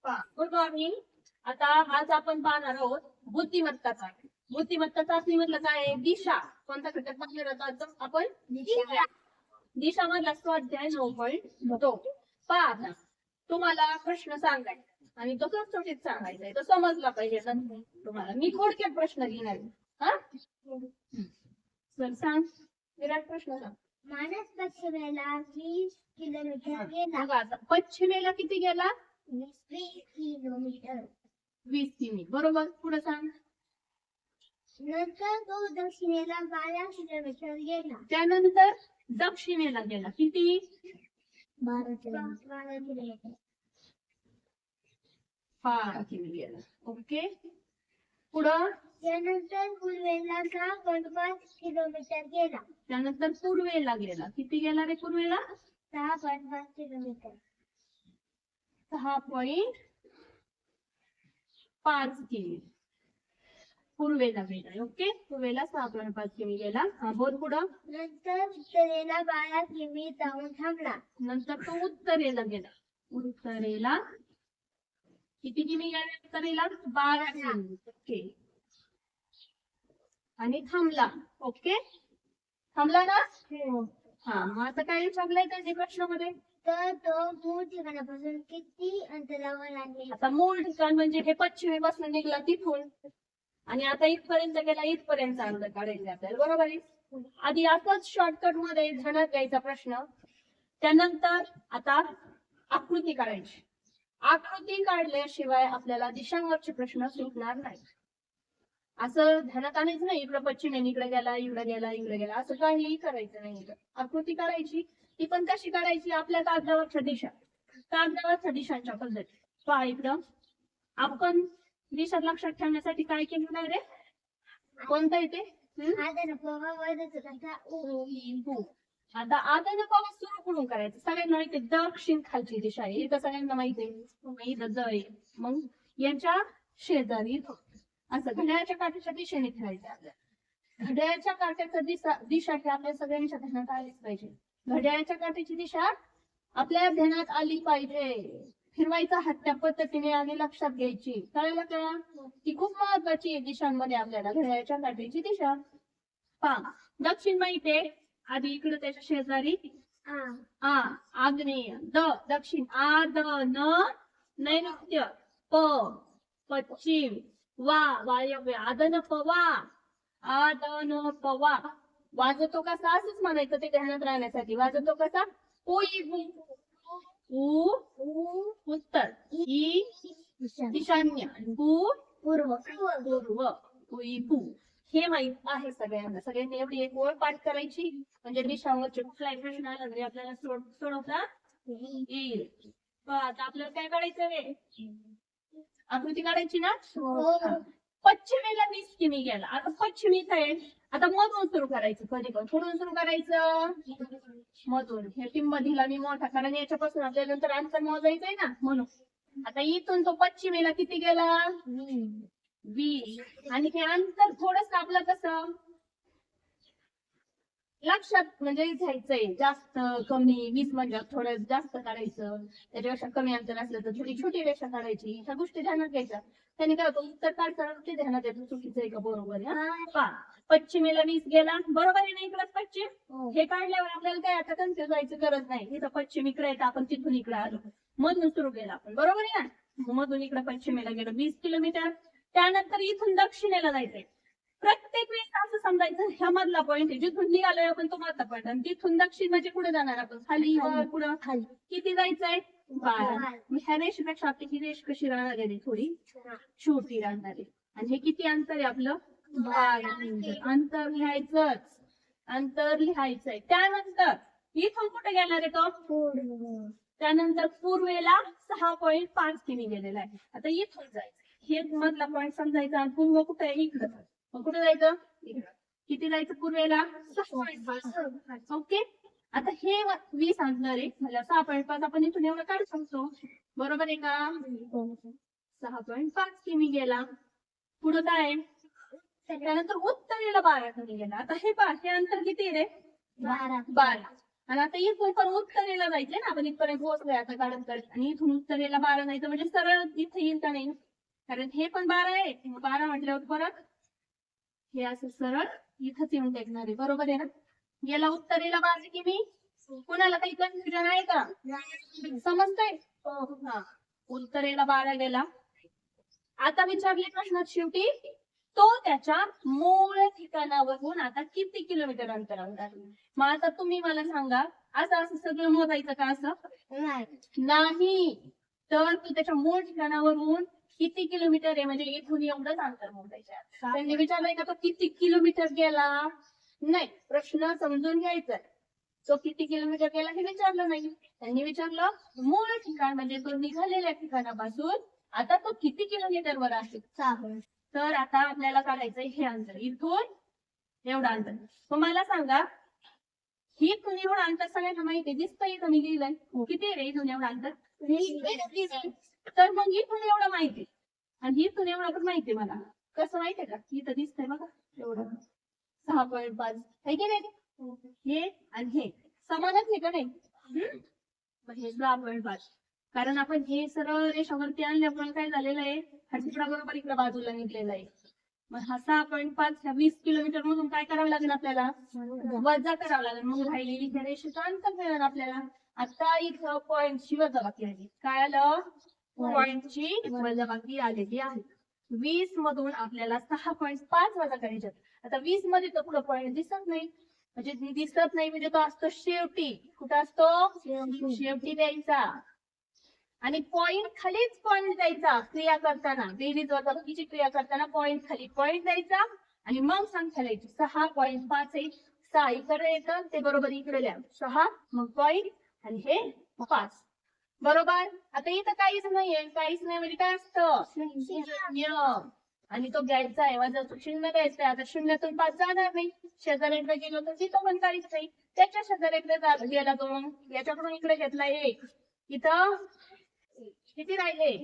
Good morning. आता आज आपण पाहणार आहोत बुद्धिमत्ता चाचणी. बुद्धिमत्ता चाचणी म्हटलं काय आहे? दिशा. कोणता घटक पाहिजे जातो आपण? दिशा मधला स्वाध्याय 9.2. पहा आता तुम्हाला प्रश्न सांगायचा आणि तो सुटसुटीत सांगायचा आहे, तो समजला पाहिजे तुम्हाला. मी थोडक्यात प्रश्न घेणार आहे. हा सर सांग, विराट प्रश्न सांग. मानस पश्चिमेला 20 किलोमीटर गेला. बघा आता पश्चिमेला किती गेला? 20 किलोमीटर. 20 किमी. बरोबर. पुढे सांग. नंतर तो दक्षिणेला 12 किलोमीटर गेला. त्यानंतर दक्षिणेला गेला किती? 12 किलोमीटर. 12 किमी गेला. ओके. पुढं त्यानंतर पूर्वेला 6.5 किलोमीटर गेला. त्यानंतर पूर्वेला गेला. किती गेला रे पूर्वेला? 6.5 किलोमीटर. 6.5 किमी पूर्वेला गेला. ओके. पूर्वेला 6.5 किमी गेला. हा बोल पुढं. नंतर उत्तरेला 12 किमी जाऊन थांबला. नंतर तो उत्तरेला गेला. उत्तरेला किती किमी गेला? उत्तरेला 12 किमी. ओके. आणि थांबला. ओके. थांबला ना? हा. मग आता काय विचारलंय त्याच्या प्रश्नामध्ये? तर तो मूळ ठिकाणापासून किती अंतरावर आहे? आता मूळ ठिकाण म्हणजे हे पश्चिमेपासून निघला तिथून आणि आता इथपर्यंत गेला, इथपर्यंत अंतर काढायचं आपल्याला. बरोबर आहे. आधी असंच शॉर्टकट मध्ये ध्यानात घ्यायचा प्रश्न. त्यानंतर आता आकृती काढायची. आकृती काढल्याशिवाय आपल्याला दिशांवरचे प्रश्न सुटणार नाही. असं ध्यानात आणायचं नाही इकडं पश्चिमेने इकडे गेला, इकडे गेला, इकडे गेला, असं काहीही करायचं नाही. आकृती काढायची. ती पण कशी काढायची? आपल्या कागदावरच्या दिशा, कागदावरच्या दिशांच्या पद्धती. पहा इकडं आपण दिशा लक्षात ठेवण्यासाठी काय केलं नाही रे? कोणतं येते? आता आदनपावा सुरू कुठून करायचं? सगळ्यांना माहिती दक्षिण खालची दिशा आहे. इथं सगळ्यांना माहिती आहे. इथं ज आहे. मग यांच्या शेजारी असं घड्याळाच्या काठीच्या दिशेने ठेवायचं आपल्याला. घड्याळाच्या काठ्याचा दिशा ही आपल्या सगळ्यांच्या ध्यानात आलीच पाहिजे. घड्याळाच्या काठीची दिशा आपल्या ध्यानात आली पाहिजे. फिरवायचा हात त्या पद्धतीने आणि लक्षात घ्यायची. कळलं का? ती खूप महत्वाची आहे दिशांमध्ये आपल्याला. घड्याळाच्या काठीची दिशा. पहा दक्षिण माहिती आहे. आधी इकडे त्याच्या शेजारी आग्नेय. दक्षिण. नैऋत्य. पश्चिम. वायव्य. आदनपवा. वाजतो कसा? असंच म्हणायचं ते ध्यानात राहण्यासाठी. वाजतो कसा? उत्तर. ईशान्य. पूर्व. हे माहित आहे सगळ्यांना. सगळ्यांनी एवढी एक ओळ पाठ करायची म्हणजे दिशांवरचे कुठलाही प्रश्न आला तरी आपल्याला सोडवता येईल. आता आपल्याला काय काढायचं रे? आकृती काढायची ना? पश्चिमेला 20 किमी गेला. आता पश्चिमीच आहे. आता मधून सुरू करायचं. कधी पण कुठून सुरू करायचं? मधून. हे टिंब दिला मी मोठा, कारण याच्यापासून आपल्याला नंतर अंतर मोजायचंय ना, म्हणून. आता इथून तो पश्चिमेला किती गेला? 20. आणि हे अंतर थोडस आपलं कसं लक्षात म्हणजे घ्यायचंय. जास्त कमी 20 म्हणजे थोडं जास्त काढायचं. त्याच्यापेक्षा कमी अंतर असलं तर थोडी छोटी रेषा काढायची. ह्या गोष्टी ध्यानात घ्यायच्या. त्याने काय होतं? उत्तर काढताना ते ध्यानात येतं चुकीचं आहे का बरोबर आहे. पश्चिमेला 20 गेला. बरोबर आहे ना? इकडं पश्चिम. हे काढल्यावर आपल्याला काय आता कन्फ्युज व्हायची गरज नाही. इथं पश्चिम इकडे येतं, आपण तिथून इकडे आलो. मधून सुरू केला आपण. बरोबर आहे ना? मधून इकडे पश्चिमेला गेलो 20 किलोमीटर. त्यानंतर इथून दक्षिणेला जायचंय. प्रत्येक वेळेस असं समजायचं ह्या मधला पॉईंट आहे. जिथून निघालोय आपण तो मधला पॉईंट. आणि तिथून दक्षिण म्हणजे पुढे जाणार आपण. खाली पुढं खाली. किती जायचंय? 12. ह्या रेषेपेक्षा आपली ही रेष कशी राहणार आहे? थोडी छोटी राहणार आहे. आणि हे किती अंतर आहे आपलं? 12. अंतर लिहायचंच. अंतर लिहायचंय. त्यानंतर इथून कुठे गेणार आहे तो? त्यानंतर पूर्वेला 6.5 किमी गेलेला आहे. आता इथून जायचं. हे मधला पॉईंट समजायचा. आणि पूर्व कुठे आहे? इकडं. मग कुठे जायचं? इकडं. किती जायचं पूर्वेला? 6.5. ओके. आता हे 20 असणार आहे. म्हणजे 6.5 आपण इथून एवढं काढू शकतो. बरोबर आहे का? 6.5 किमी गेला. पुढं काय? त्यानंतर उत्तरेला 12 किमी गेला. आता हे हे अंतर किती रे? 12. आणि आता इथून पण उत्तरेला जायचंय ना, आपण इथपर्यंत पोहोचलोय आता काढत काढत, आणि इथून उत्तरेला 12 जायचं म्हणजे सरळ इथे येईल का नाही, कारण हे पण 12 आहे, 12 म्हटल्यावर परत हे असं सरळ इथंच येऊन टेकणार आहे, बरोबर आहे ना. गेला उत्तरेला 12 की मी, कुणाला काही कन्फ्युजन आहे का, समजतंय. हा, उत्तरेला 12 गेला. आता विचारले प्रश्नात शेवटी, तो त्याच्या मूळ ठिकाणावरून आता किती किलोमीटर अंतरावर आहे. मग आता तुम्ही मला सांगा, असं असं सगळं मोजायचं का असं नाही, तर तो त्याच्या मूळ ठिकाणावरून किती किलोमीटर आहे म्हणजे इथून एवढंच अंतर मोजायचं. त्यांनी विचारलंय का तो किती किलोमीटर गेला, नाही, प्रश्न समजून घ्यायचा. तो किती किलोमीटर गेला हे विचारलं नाही, त्यांनी विचारलं मूळ ठिकाण म्हणजे तो निघालेल्या ठिकाणापासून आता तो किती किलोमीटर वर आहे. तर आता आपल्याला काढायचंय हे अंतर, इथून एवढं अंतर. मग मला सांगा, इथून एवढं अंतर सगळ्यांना माहिती दिसतंय का, मी लिहिलंय किती आहे रे इथून एवढं अंतर. तर मग इथून एवढं माहिती आणि इथून एवढं पण माहिती. मला कसं माहितीये का, इथं दिसतंय बघा एवढं 6.5 आहे की नाही, हे आणि हे समानच आहे का नाही. मग हे 6.5, कारण आपण हे सरळ रेषावरती आणल्यामुळे काय झालेलं आहे, हा तुकडा बरोबर इकडे बाजूला निघलेला आहे. मग हा 6.5 ह्या 20 किलोमीटर मधून काय करावं लागेल आपल्याला, वजा करावं लागेल. मग राहिलेली त्या रेषेचं अंतर मिळेल आपल्याला. आता इथं पॉईंटची वजाबाकी आली, काय आलं, पॉईंटची वजाबाकी आलेली आहे. 20 मधून आपल्याला 6.5 वजा करायचे. आता 20 मध्ये तर पुढे पॉईंट दिसत नाही, म्हणजे दिसत नाही म्हणजे तो असतो शेवटी. कुठं असतो, शेवटी द्यायचा. आणि पॉईंट खालीच पॉईंट द्यायचा क्रिया करताना, बेरीज वजाबाकीची क्रिया करताना पॉईंट खाली पॉईंट द्यायचा आणि मग संख्या द्यायची. 6.5 आहे, 6 इकडे येतं ते बरोबर इकडे द्या, 6 मग पॉईंट आणि हे 5, बरोबर. आता इथं काहीच नाहीये, काहीच नाही म्हणजे काय असतं, शून्य. आणि तो घ्यायचा आहे वजा, शून्य द्यायचा आहे. आता शून्यातून 5 जाणार नाही, शेजाऱ्याकडे गेलो तर तिथं पण काहीच नाही, त्याच्या शेजाऱ्याकडे गेला तो, याच्याकडून इकडे घेतला 1, इथं किती राहिले,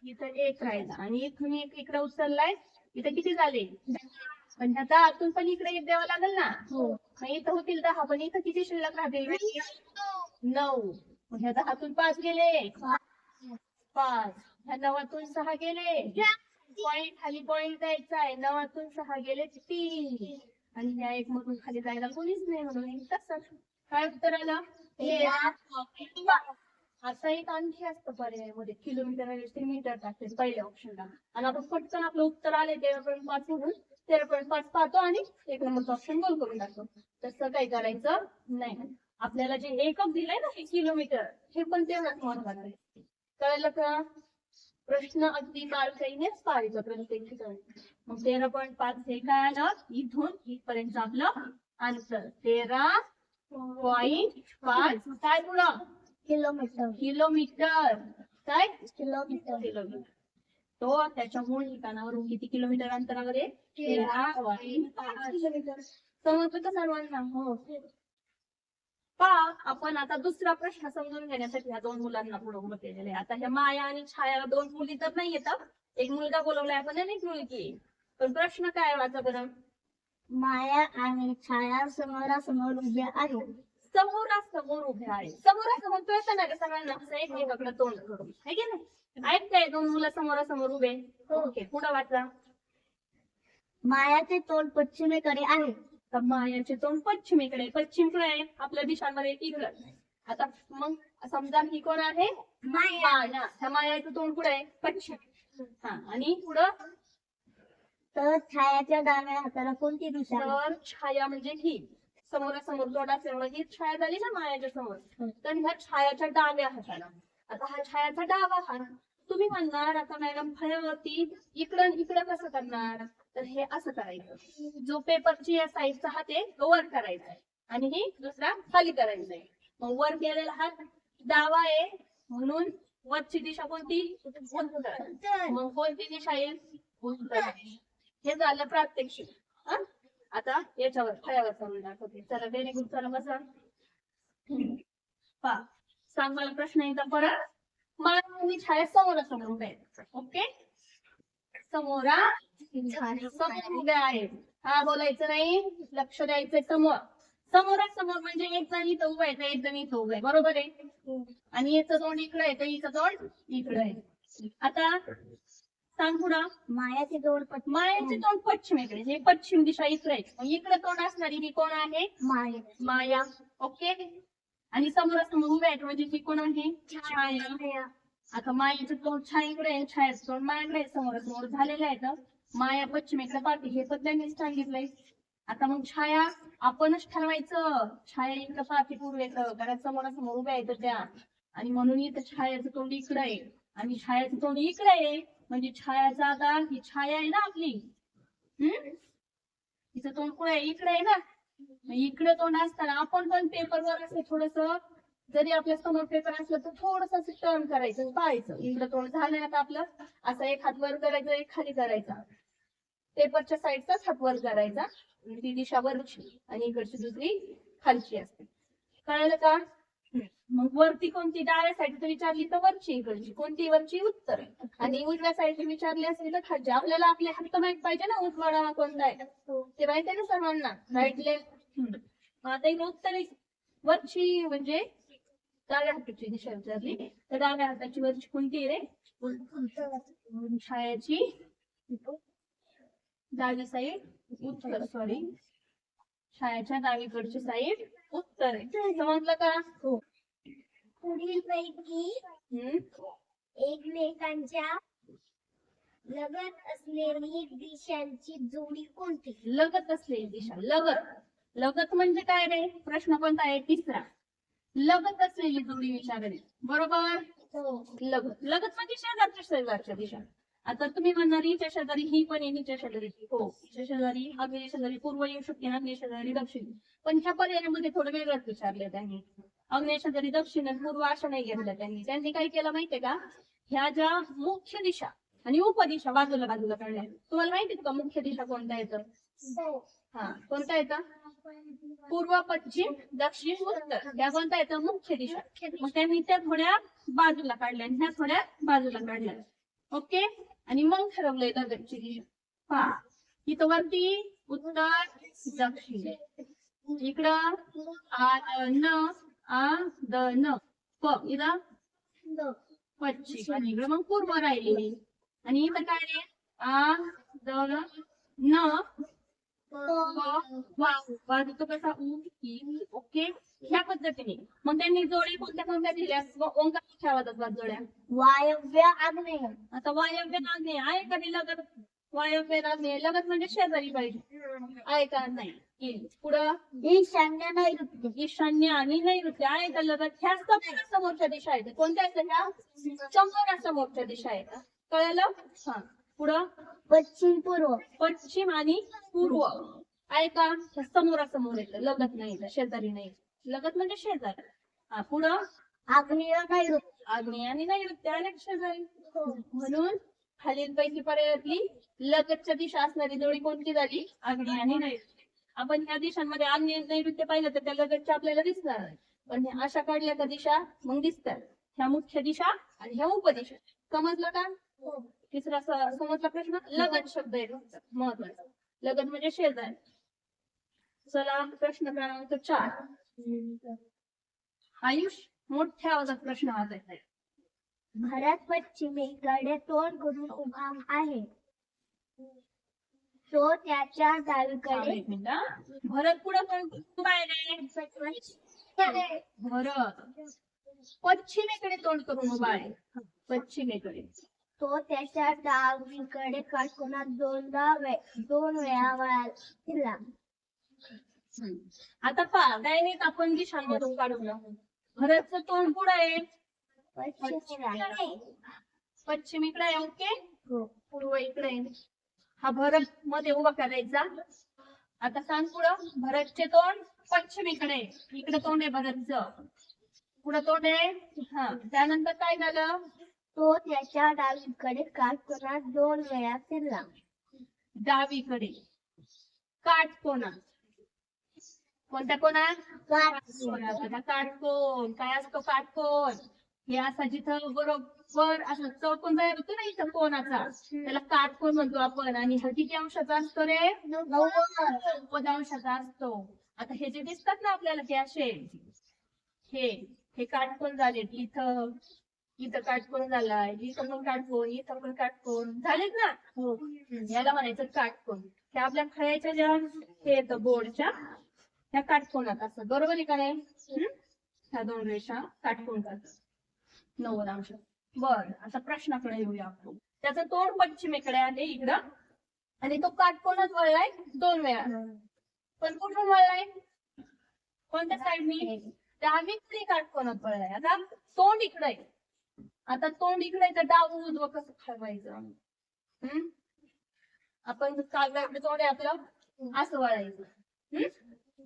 इथं 1 राहिला आणि इथून 1 इकडे उचललाय, इथं किती झाले, पण ह्याचा आतून पण इकडे 1 द्यावा लागेल ना. मग इथं होतील 10, पण इथं किती शिल्लक राहतील, 9. मग ह्या 10तून 5 गेले, 5, ह्या 9तून 6 गेले, पॉईंट खाली पॉईंट द्यायचा आहे, 9तून 6 गेले 3, आणि ह्या 1 मधून खाली जायला कोणीच नाही म्हणून तसंच. काय उत्तर आलं, असं एक आणखी असतं पर्यायामध्ये, किलोमीटर ऐवजी मीटर टाकते पहिल्या ऑप्शनला, आणि आपण पटकन आपलं उत्तर आले 13.5 म्हणून 13.5 पाहतो आणि 1 नंबरचा ऑप्शन गोल करून टाकतो. तसं काही करायचं नाही. आपल्याला जे एकक दिलंय ना, हे किलोमीटर, हे पण तेवढंच महत्वाचं आहे. कळलं का, प्रश्न अगदी बारकाईनेच पाहायचा प्रत्येक ठिकाणी. मग 13.5 हे काय आलं, इथून इथपर्यंत आपलं अंतर 13.5. काय पुढं, किलोमीटर काय, किलोमीटर. तो त्याच्या मूळ ठिकाणावरून किती किलोमीटर अंतरावर आहे, 13.5 किलोमीटर. समजलं का सर्वांना, हो. आपण आता दुसरा प्रश्न समजून घेण्यासाठी ह्या 2 मुलांना पुढे उभं केलेलं आहे. आता ह्या माया आणि छाया 2 मुली तर नाही येतात, एक मुलगा बोलवलाय आपण आणि एक मुलगी. पण प्रश्न काय वाचा बरं, माया आणि छाया समोरासमोर उभ्या आहेत. समोरासमोर उभे आहे, समोरासमोर कळतं ना का सगळ्यांना, एकमेकाकडे तोंड करून, है की नाही. आहेत काय 2 मुलं समोरासमोर उभे, ओके. पुढे वाचा, मायाचे तोंड पश्चिमेकडे आहे. तर मायाचे तोंड पश्चिमेकडे, पश्चिम काय आहे आपल्या दिशांमध्ये इकडं. आता मग समजा ही कोण आहे, माया, त्या मायाचं तोंड कुठे आहे, पश्चिम. हा, आणि पुढं, तर छायाच्या डाव्या हाताला कोणती दिशा आहे? तर छाया म्हणजे ही, समोरासमोर तोंड असल्यामुळे ही छाया झाली ना मायाच्या समोर, तर ह्या छायाच्या डाव्या हाताला. आता हा छायाचा डावा हात, तुम्ही म्हणणार आता मॅडम फळ्यावरती इकडं इकडं कसं करणार, तर हे असं करायचं, जो पेपरची या साईडचा हात आहे तो वर करायचा आहे आणि ही दुसरा खाली करायचा आहे. मग वर केलेला हात डावा आहे म्हणून वरची दिशा कोणती, उत्तर. मग कोणती दिशा येईल, उत्तर. हे झालं प्रात्यक्षिक. आता याच्यावर फळ्यावर करून दाखवते. चला, व्हेरी गुड. चला बसा. सांग मला प्रश्न एकदा परत. मला मी छाया समोरासमोर उभे आहेत, ओके, समोर उभे आहेत. हा बोलायचं नाही, लक्ष द्यायचंय समोर. समोरासमोर म्हणजे एक जण इथं उभा आहे तर एक जण इथं उभा आहे, बरोबर आहे. आणि याचं तोंड इकडे आहे तर हिचं तोंड इकडे आहे. आता सांग पुढं. मायाचे दोन मायाचे तोंड पश्चिमेकडे, हे पश्चिम दिशा इकडे आहे. मग इकडे तोंड असणारी ही कोण आहे? माया. माया. ओके. आणि समोरासमोर उभे आहेत म्हणजे ती कोण आहे? छाया. आता मायेचं तोंड छायेकडे आहे, छायाचं तोंड मायाकडे आहे, समोरासमोर झालेलं आहे. तर माया पश्चिमेकडे पाहते हे तर त्यांनीच सांगितलंय. आता मग छाया आपणच ठरवायचं. छाया इकडं पाहते पूर्वेकडं, कारण समोरासमोर उभ्या आहेत त्या. आणि म्हणून इथं छायाचं तोंड इकडे आहे आणि छायाचं तोंड इकडे आहे. म्हणजे छायाचा आता ही छाया आहे ना आपली, तिचं तोंड कुठे आहे? इकडे आहे ना. मग इकडे तोंड असताना आपण पण पेपरवर असं थोडस, जरी आपल्या समोर पेपर असलं तर थोडस असं टर्न करायचं, पाहायचं. इकडे तोंड झालंय आता आपलं, असं एक हात वर करायचं, एक खाली करायचा. पेपरच्या साईडचाच हात वर करायचा, आणि ती दिशा वरची आणि इकडची दुसरी खालची असते. कळलं का? मग वरती कोणती? डाव्या साईडची विचारली तर वरची, इकडची कोणती? वरची उत्तर. आणि उजव्या साईडची विचारली असेल तर खालची. आपल्याला आपले हात माहित पाहिजे ना, उजवा डावा कोणता आहे ते माहिती आहे ना सर्वांना, राईट लेफ्ट. आता इकडे उत्तर वरची म्हणजे डाव्या हाताची दिशा विचारली तर डाव्या हाताची वरची कोणती रे? छायाची डावी साईड उत्तर, सॉरी छायाच्या डावीकडची साईड उत्तर आहे. समजलं का? पुढील पैकी हम्म. एकमेकांच्या लगत असलेली दिशांची जोडी कोणती? लगत असलेली दिशा. लगत म्हणजे काय रे? प्रश्न कोणता आहे? तिसरा. लगत असलेली जोडी विचारली, बरोबर. लगत म्हणजे शेजारच्या शेजारच्या दिशा. आता तुम्ही म्हणणार हिच्या शेजारी ही पण आहे, हिच्या शेजारी ती. हो, हिच्या शेजारी अग्नेय शेजारी पूर्व येऊ शकते, अग्नेय शेजारी दक्षिण. पण ह्या पर्यायामध्ये थोडं वेगळंच विचारले त्यांनी. अग्नेय शेजारी दक्षिण आणि पूर्व अशा नाही घेतल्या त्यांनी. त्यांनी काय केलं माहितीये का? ह्या ज्या मुख्य दिशा आणि उपदिशा बाजूला बाजूला काढल्या. तुम्हाला माहितीये का मुख्य दिशा कोणत्या येतं? हा, कोणत्या येतं? पूर्व, पश्चिम, दक्षिण, उत्तर. या कोणत्या येतं? मुख्य दिशा. मग त्यांनी त्या थोड्या बाजूला काढल्या आणि ह्या थोड्या बाजूला काढल्या. ओके. आणि मग ठरवलंय लगतची दिशा. पहा इथं वरती उत्तर, दक्षिण. इकडं न आ द न प, इथं पश्चिम. आणि इकडं मग पूर्व राहिलेली. आणि इथं काय रे? आ द न बाजू तो कसा? उ ई. ओके. ह्या पद्धतीने मग त्यांनी जोड्या कोणत्या कोणत्या दिल्या? ओंकाराच्या आवाजात जोड्या. वायव्य आग्नेय. आता वायव्य आग्नेय आहे का नाही लगत? वायव्य आग्नेय लगत म्हणजे शेजारी पाहिजे, आहे का? नाही. पुढं ईशान्य नैऋत्य. ईशान्य आणि नैऋत्य आहे का लगत? ह्या समोरच्या दिशा आहेत. कोणत्या आहेत ह्या? समोरासमोरच्या दिशा आहेत. कळलं? हा. पुढं पश्चिम पूर्व. पश्चिम आणि पूर्व आहे का? समोरासमोर येतं, लगत नाही, शेजारी नाही. लगत म्हणजे शेजारी. हा. पुढं आग्नेय नैऋत्य. आग्नेय आणि नैऋत्य आले शेजारी. म्हणून खालीलपैकी पर्यायातली लगतच्या दिशा असणारी जोडी कोणती झाली? आग्नेय आणि नैऋत्य. आपण ह्या दिशांमध्ये आग्नेय नैऋत्य पाहिलं तर त्या लगतच्या आपल्याला दिसणार नाही, पण ह्या अशा काढल्या का दिशा मग दिसतात. ह्या मुख्य दिशा आणि ह्या उपदिशा. समजलं का? तिसरा समजला प्रश्न. लगत शब्द आहे महत्वाचा. लगत म्हणजे शेजारी. चला प्रश्न क्रमांक 4. आयुष मोठ्या आवाजात प्रश्न वाचायचा आहे. भरत पश्चिमेकडे तोंड करून उभा आहे. तो त्याच्या डावीकडे. एक मिनिट हा. भरत पुढे उभा आहे रे. भरत पश्चिमेकडे तोंड करून उभा आहे. पश्चिमेकडे. तो त्याच्या डावीकडे काटकोनात दोन वेळा वळाला. आता पहा डायरेक्ट आपण दिशांमधून काढून भरतचं तोंड पुढे आहे, पश्चिमेकडे आहे. ओके. पूर्व इकडे आहे. हा भरत मध्ये उभा करायचा. आता सांग पुढं. भरतचे तोंड पश्चिमेकडे, इकडे तोंड आहे भरतचं, पुढे तोंड आहे. हा. त्यानंतर काय झालं? तो त्याच्या डावीकडे काटकोनात 2 वेळा फिरला. डावीकडे काटकोनात. कोणत्या कोणात? काटकोनात. काटकोन काय असतो? काटकोन हे असा जिथं बरोबर असं चौकोन तयार होतो ना इथं कोणाचा, त्याला काटकोन म्हणतो आपण. आणि हा किती अंशाचा असतो रे? 90 अंशाचा असतो. आता हे जे दिसतात ना आपल्याला हे असे हे हे काटकोन झाले. इथं इथं काटकोन झालाय, इथं पण काटकोन, इथं पण काटकोन झालेत ना. याला म्हणायचं काटकोन. हे आपल्या खळ्याच्या ज्या हे येतं बोर्डच्या ह्या काटकोनात असतात. बरोबर आहे का नाही? ह्या दोन रेषा काटकोन करतात 90 अंश. बर, आता प्रश्नाकडे येऊया आपण. त्याचं तोंड पश्चिमेकडे आहे इकडं आणि तो काटकोनच वळलाय 2 वेळा. पण कुठून वळलाय? कोणत्या साईडनी? डावीकडे काटकोनात वळलाय. आता तोंड इकडे आहे. आता तोंड इकडे तर डावं उजवं कसं ठरवायचं? आपण कागदाकडे तोंड आहे आपलं असं वळायचं.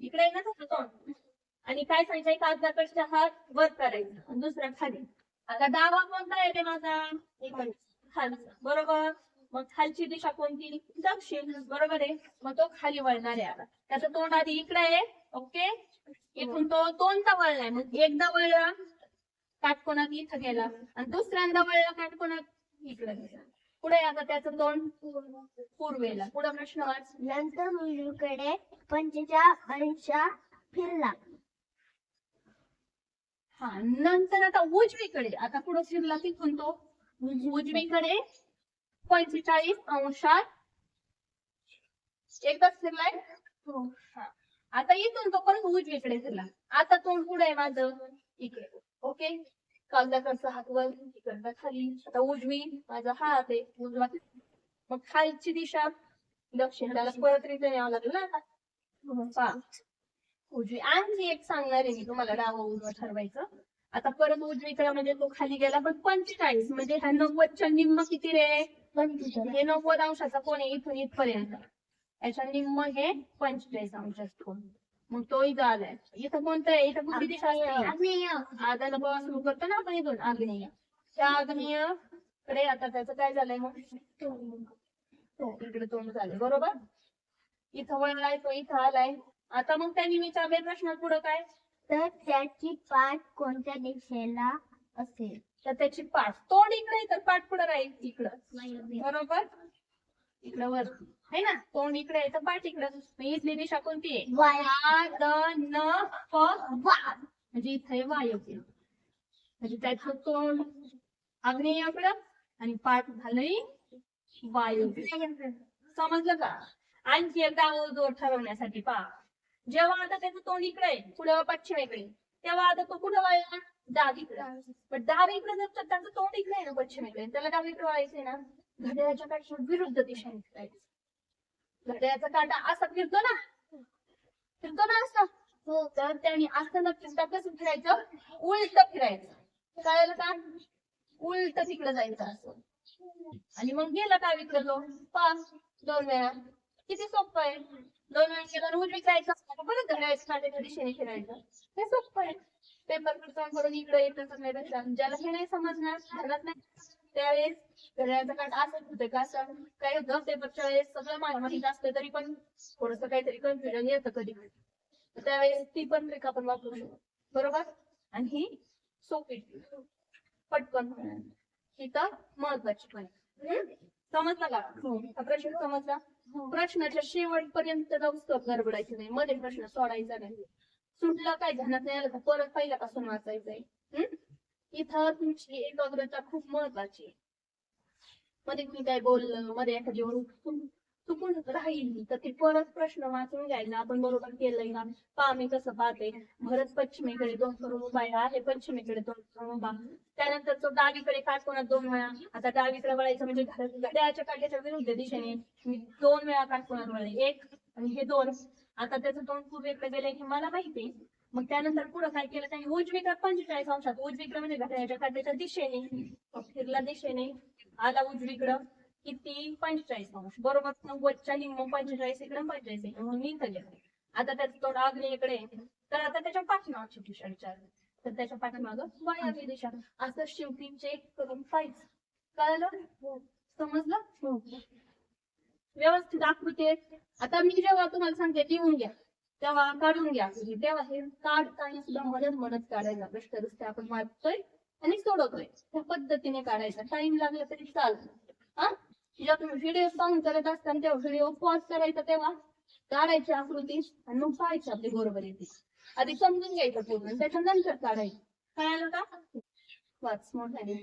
इकडे आहे ना तसं तोंड. आणि काय सांगायचं? कागदाकडचा हात वर करायचा आणि दुसऱ्या खाली. आता डावा कोणता येते माझा? खालचा. बरोबर. मग खालची दिशा कोणती? दक्षिण. बरोबर आहे. मग तो खाली वळणार आहे. आता त्याचं तोंड आधी इकडे आहे. ओके. इथून तो तोंडचा वळलाय. मग एकदा वळला काटकोनात इथं गेला आणि दुसऱ्यांदा वळला काटकोनात इकडे गेला. पुढे आता त्याचं तोंड पूर्वेला. पुढे प्रश्न वाच. नंतर उजवीकडे 45 अंश फिरला. हा, नंतर आता उजवीकडे. आता पुढे फिरला तिथून तो उजवीकडे 45 अंशात एकदाच फिरलाय. हा, आता इथून तो परत उजवीकडे फिरला. आता तोंड पुढे आहे माझं इकडे. ओके. कागदाकडचा हात वर, इकडचा खाली. आता उजवी माझा हात आहे उजवा. मग खालची दिशा दक्षिण. त्याला परत रिटर्न यावं लागेल ना आता. उजवी. आणखी एक सांगणार आहे मी तुम्हाला डावं उजवं ठरवायचं. आता परत उजवीकडे म्हणजे तो खाली गेला. पण 45 म्हणजे ह्या 90च्या निम्म किती रे? हे 90 अंशाचा कोण आहे इथून इथपर्यंत. याच्या निम्म हे 45 अंशाचा कोण. मग तो इथं आलाय. इथं कोणतं आहे? इथं कुठली दिशा आहे? आदाला बघा सुरू करतो ना आपण इथून आग्नेय. त्या आग्नेय कडे आता त्याचं काय झालंय? मग इकडे तोंड झालंय. बरोबर. इथं वळलाय तो इथं आलाय. आता मग त्यांनी विचारले प्रश्न पुढं काय? तर त्याची पाठ कोणत्या दिशेला असेल? तर त्याची पाठ तोंड इकडे तर पाठ पुढे राहील इकडं. बरोबर. इकडं वर है ना. तोंड इकडे आहे तर पाठ इकडं. इथली दिशा कोणती आहे? म्हणजे इथे वायव्य. म्हणजे त्याचं तोंड आग्नेयाकडं आणि पाठ झालंय वायव्य. समजलं का? आणखी एकदा जोर ठरवण्यासाठी पहा. जेव्हा आता त्याचं तोंड इकडे आहे पुढे पश्चिमेकडे, तेव्हा आता तो कुठं वळला? डावीकडे. पण डावीकडे जर त्याचं तोंड इकडे आहे ना पश्चिमेकडे, त्याला डावीकडे वळायचंय ना. घड्याळाच्या काठाच्या विरुद्ध दिशेने फिरायचं. घड्याळाचा काटा असा फिरतो ना असा. तर त्याने असं न फिरता कसं फिरायचं? उलट फिरायचं. कळलं का? उलट तिकडे जायचं असं. आणि मग गेला डावीकडे तो 2 वेळा. किती सोपं आहे. 2 वेळा गेला उजवी जायचं परत घड्याळाच्या काट्याच्या दिशेने फिरायचं. हे सोपं आहे. पेपर करून इकडे येतच नाही. ज्याला हे नाही समजणार ध्यानात नाही त्यावेळेस घड्याळाचा काटा असं होतं का असं काय होतं. पेपरच्या वेळेस सगळं माहिती असतं तरी पण थोडस काहीतरी कन्फ्युजन येतं कधी. त्यावेळेस ती पण ट्रिक आपण वापरू शकतो. बरोबर. आणि ही सोपी पटकन ही तर महत्वाची पण. समजला का? हा प्रश्न समजला? प्रश्नाच्या शेवटपर्यंत जाऊच गडबडायचं नाही. मध्ये प्रश्न सोडायचा नाही. सुटलं काय ध्यानात नाही आलं तर परत पहिल्यापासून वाचायचंय. इथं तुमची एकाग्रता खूप महत्वाची आहे. मध्ये मी काय बोललं, मध्ये एखादी चुकून राहील तर ते परत प्रश्न वाचून घ्यायला. आपण बरोबर केलंय ना? पहा मी कसं पाहते. भरत पश्चिमेकडे 2 करून उभा आहे. पश्चिमेकडे 2 करून उभा. त्यानंतर तो डावीकडे काटकोनात 2 वेळा. आता डावीकडे वळायचं म्हणजे घड्याळाच्या काट्याच्या विरुद्ध दिशेने मी 2 वेळा काटकोनात वळले. 1 आणि हे 2. आता त्याचं तोंड पूर्वेकडे गेलंय हे मला माहिती. मग त्यानंतर पुढे काय केलं त्यांनी? उजवीकडे 45 अंशात. उजवीकडे म्हणजे घड्याळाच्या काट्याच्या दिशेने फिरला. दिशेने आला उजवीकडं. किती? 45 अंश. बरोबर. 90च्या निम्म 45 इकडे 45 इकडे म्हणून मी इथं गेलो. आता त्याचं तोंड आग्नेयेकडे तर आता त्याच्या पाठीमागची दिशा विचारली तर त्याच्या पाठीमागं वायव्य दिशा. असं शेवटी चेक करून पाहिजे. कळलं? समजलं? व्यवस्थित आकृती आहे. आता मी जेव्हा तुम्हाला सांगते लिहून घ्या तेव्हा काढून घ्या. तेव्हा हे काढताना सुद्धा म्हणत काढायचा. प्रश्न रस्ते आपण वाचतोय आणि सोडवतोय त्या पद्धतीने काढायचा. टाइम लागला तरी चालतो. जेव्हा तुम्ही व्हिडिओ साऊंड करत असताना तेव्हा व्हिडिओ पॉज करायचा. तेव्हा काढायची आकृती आणि मग पाहायची आपली बरोबर येते. आधी समजून घ्यायचं पूर्ण त्याच्यानंतर काढायचं. कळालं का? वाच मोठ्याने.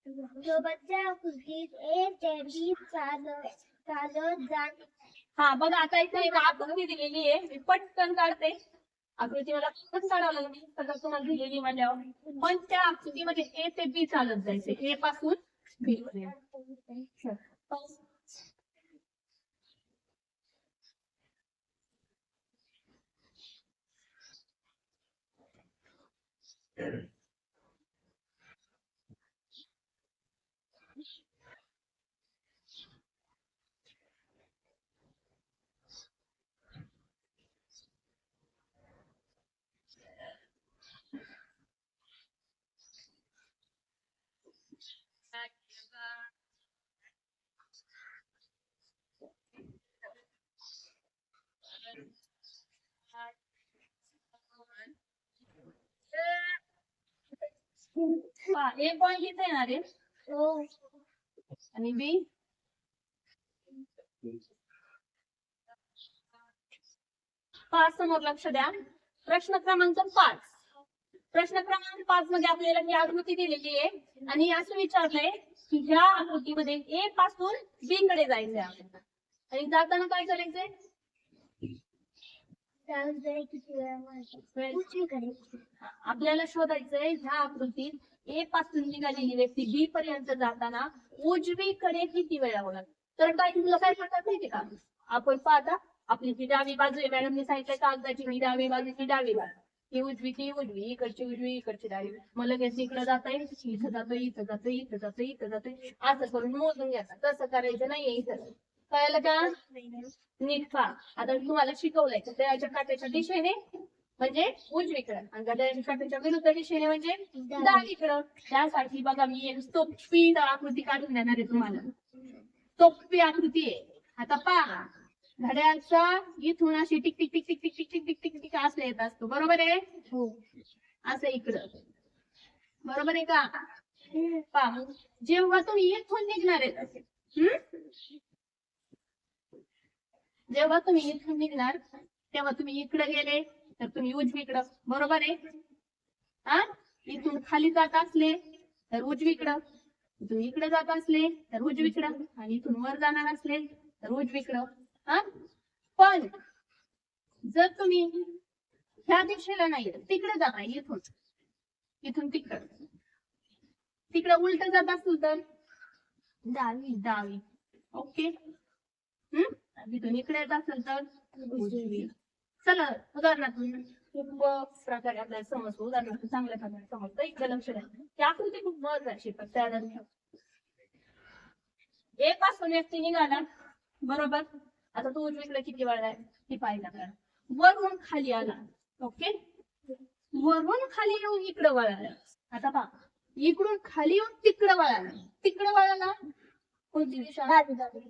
सोबतच्या आकृतीत ए ते बी चालत जात. हा बघा आता इथे एक आकृती दिलेली आहे. मी पटकन काढते. आकृती मला पटकन काढावं लागली सगळं तुम्हाला दिलेली माझ्यावर. पण त्या आकृतीमध्ये ए ते बी चालत जायचे. ए पासून बी पर्यंत. ए पॉइंट इथे येणार आहे हो. आणि बी पाच समोर लक्ष द्या. प्रश्न क्रमांक 5. प्रश्न क्रमांक 5 मध्ये आपल्याला ही आकृती दिलेली आहे आणि असं विचारलंय की ह्या आकृतीमध्ये ए पासून बी कडे जायचंय आपल्याला आणि जाताना काय करायचंय? आपल्याला शोधायचंय ह्या आकृतीत ए पासून निघालेली व्यक्ती बी पर्यंत जाताना उजवीकडे किती वेळा होणार. तर काय तुला काय करतात माहिती का? आपण पाहता आपली जी डावी बाजू आहे मॅडमने सांगितलं कागदाची ही डावी बाजूची डावी बाजू ही उजवी ती उजवी इकडची उजवी इकडची डावी. मग लगेच इकडे जाता येईल इथं जातोय इथं जातोय इथं जातोय इथं जातोय असं करून मोजून घ्यायचं. तसं करायचं नाहीये इथं. कळलं का? नीट पहा. आता तुम्हाला शिकवलंय घड्याळाच्या काट्याच्या दिशेने म्हणजे उजवीकडे आणि घड्याळाच्या काट्याच्या विरुद्ध दिशेने म्हणजे डावीकडं. त्यासाठी बघा मी एक सोपी आकृती काढून देणार आहे तुम्हाला. सोपी आकृती आहे. आता पहा घड्याळाचा इथून अशी tick tick tick tick tick tick tick tick tick tick असं येत असतो. बरोबर आहे? हो. असं इकडं बरोबर आहे का? पहा जेव्हा तुम्ही इथून निघणार आहे जेव्हा तुम्ही इथून निघणार तेव्हा तुम्ही इकडे गेले तर तुम्ही उजवीकडं. बरोबर आहे? हा इथून खाली जात असले तर उजवीकडं. तुम्ही इकडे जात असले तर उजवीकडं आणि इथून वर जाणार असले तर उजवीकडं. हा पण जर तुम्ही ह्या दिशेला नाही तिकडे जाता इथून इथून तिकडं तिकडे उलट जात असतो तर डावी डावी. ओके. इथून इकडे येत असेल तर उजवी. चला उदाहरणातून खूप प्रकारे आपल्याला समजतो. उदाहरणार्थ चांगल्या प्रकारे समजतं. इकडे लक्ष द्या. ही आकृती खूप महत्वाची पण त्या ए पासून व्यक्ती निघाला बरोबर. आता तो उजवीकडे किती वळलाय ती पाहिजे आपल्याला. वरून खाली आला. ओके. वरून खाली येऊन इकडे वळाला. आता पहा इकडून खाली येऊन तिकडे वळाला. तिकडे वळाला कोणती दिशा?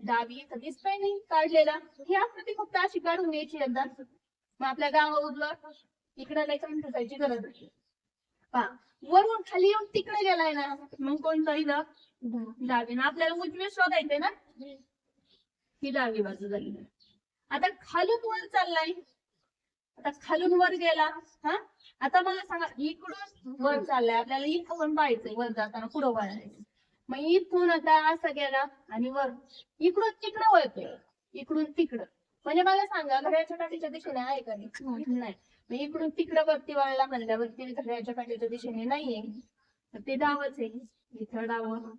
डावी. तर दिसतंय नाही काढलेला. ही आकृती फक्त अशी काढून घ्यायची एकदा. मग आपल्या गावावर इकडे नाही समजायची गरज नाही. पहा वरून खाली येऊन तिकडे गेलाय ना मग कोणतं इथं डावी. ना आपल्याला उजवी शोधायचंय ना ही डावी बाजू झाली. आता खालून वर चाललाय. आता खालून वर गेला. हा आता मला सांगा इकडून वर चाललाय आपल्याला इथं पण पाहायचंय वर जाताना पुढं वळायचं. मग इथून आता असं गेला आणि वर इकडून तिकडं वळतोय इकडून तिकडं. म्हणजे मला सांगा घड्याळाच्या काठीच्या दिशेने आहे का नाही. मग इकडून तिकडं वरती वळला म्हणल्यावरती घड्याळाच्या काठीच्या दिशेने नाहीये तर ते डावच आहे. इथं डावं.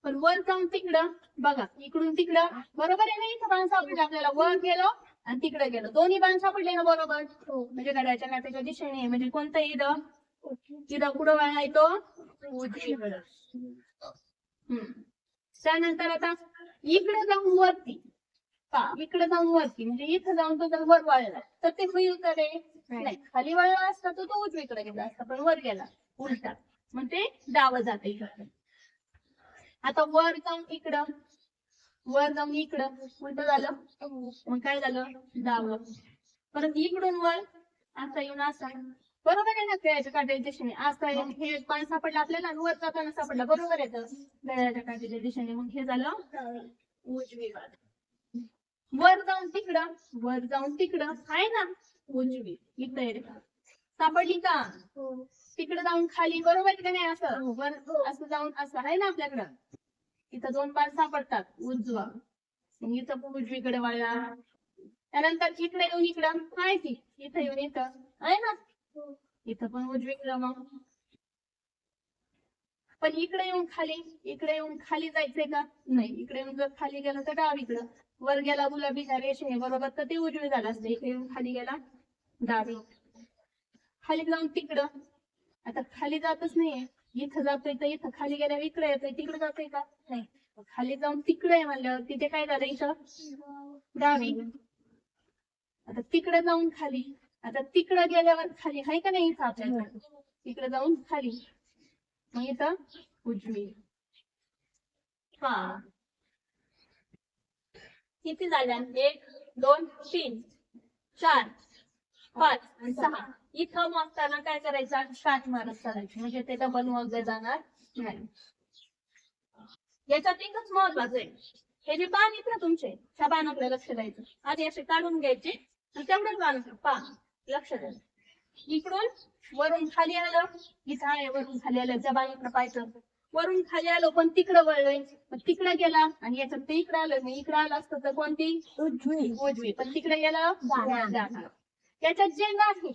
पण वर जाऊन तिकडं बघा इकडून तिकडं बरोबर आहे ना. इथं बाण सापडले आपल्याला वर गेलो आणि तिकडे गेलो दोन्ही बाण सापडले ना बरोबर. म्हणजे घड्याळाच्या काठीच्या दिशेने म्हणजे कोणतं इथं तिथं कुठं वळला येतो उजवीकडं. त्यानंतर आता इकडे जाऊन वरती इकडे जाऊन वरती म्हणजे इथं जाऊन तो जर वर वळला तर ते होईल का रे? नाही. खाली वळला असता तर तो उजवीकडे गेला असता पण वर गेला उलटा मग ते डावं जाते इकडे. आता वर जाऊन इकडं वर जाऊन इकडं उलट झालं मग काय झालं डावं. परत इकडून वर असा येऊन असा. बरोबर आहे ना. घड्याळाच्या काठीच्या दिशेने असं हे पाणी सापडलं आपल्याला वर जाताना सापडलं. बरोबर आहे तर घड्याळाच्या काठीच्या दिशेने मग हे झालं उजवी बाजू. वर जाऊन तिकडं, वर जाऊन तिकडं आहे ना उजवी. इथं आहे रे. सापडली का? तिकडे जाऊन खाली, बरोबर आहे का नाही? असं वर असं जाऊन असं आहे ना आपल्याकडं. इथं 2 पाय सापडतात, उजवा. मग इथं पण उजवीकडे वळला. त्यानंतर इकडे येऊन इकडं आहे की, इथं येऊन इथं आहे ना, इथं पण उजवीकडं. मग पण इकडे येऊन खाली, इकडे येऊन खाली जायचंय का? नाही. इकडे येऊन जर खाली गेलं तर डावीकडं. वर गेला गुलाबी रेषेने बरोबर, तर ते उजवी झालं असते. इकडे येऊन खाली गेला डावी. खाली जाऊन तिकडं, आता खाली जातच नाहीये. इथं जातोय तर इथं खाली गेल्यावर इकडे येतोय, तिकडे जातोय का? नाही. खाली जाऊन तिकडे म्हणल्यावर तिथे काय झालं? इथं डावी. आता तिकडे जाऊन खाली, आता तिकडे गेल्यावर खाली आहे का नाही? इथं आपल्याकडे तिकडे जाऊन खाली, मग इथं उजवी. हा, किती झाल्या? 1 2 3 4 5 आणि 6. इथं मोजताना काय करायचं? काट मारत चालायची, म्हणजे ते डबल मोजले जाणार नाही. याच्यात एकच महत्वाचं आहे, हे जे बाण आहेत ना तुमचे, त्या बाणाकडे लक्ष द्यायचं. आधी असे काढून घ्यायचे आणि तेवढंच बाण पा लक्ष द्यायचं. इकडून वरून खाली आलं, इथं आहे वरून खाली आलं, त्या बाणीकडे पाहायचं. वरून खाली आलो पण तिकडं वळलोय, मग तिकडे गेला आणि याच्यात ते इकडे आलं. मग इकडे आलं असतं तर कोणती? उजवी. पण तिकडे गेलं डावी. याच्यात जे नाही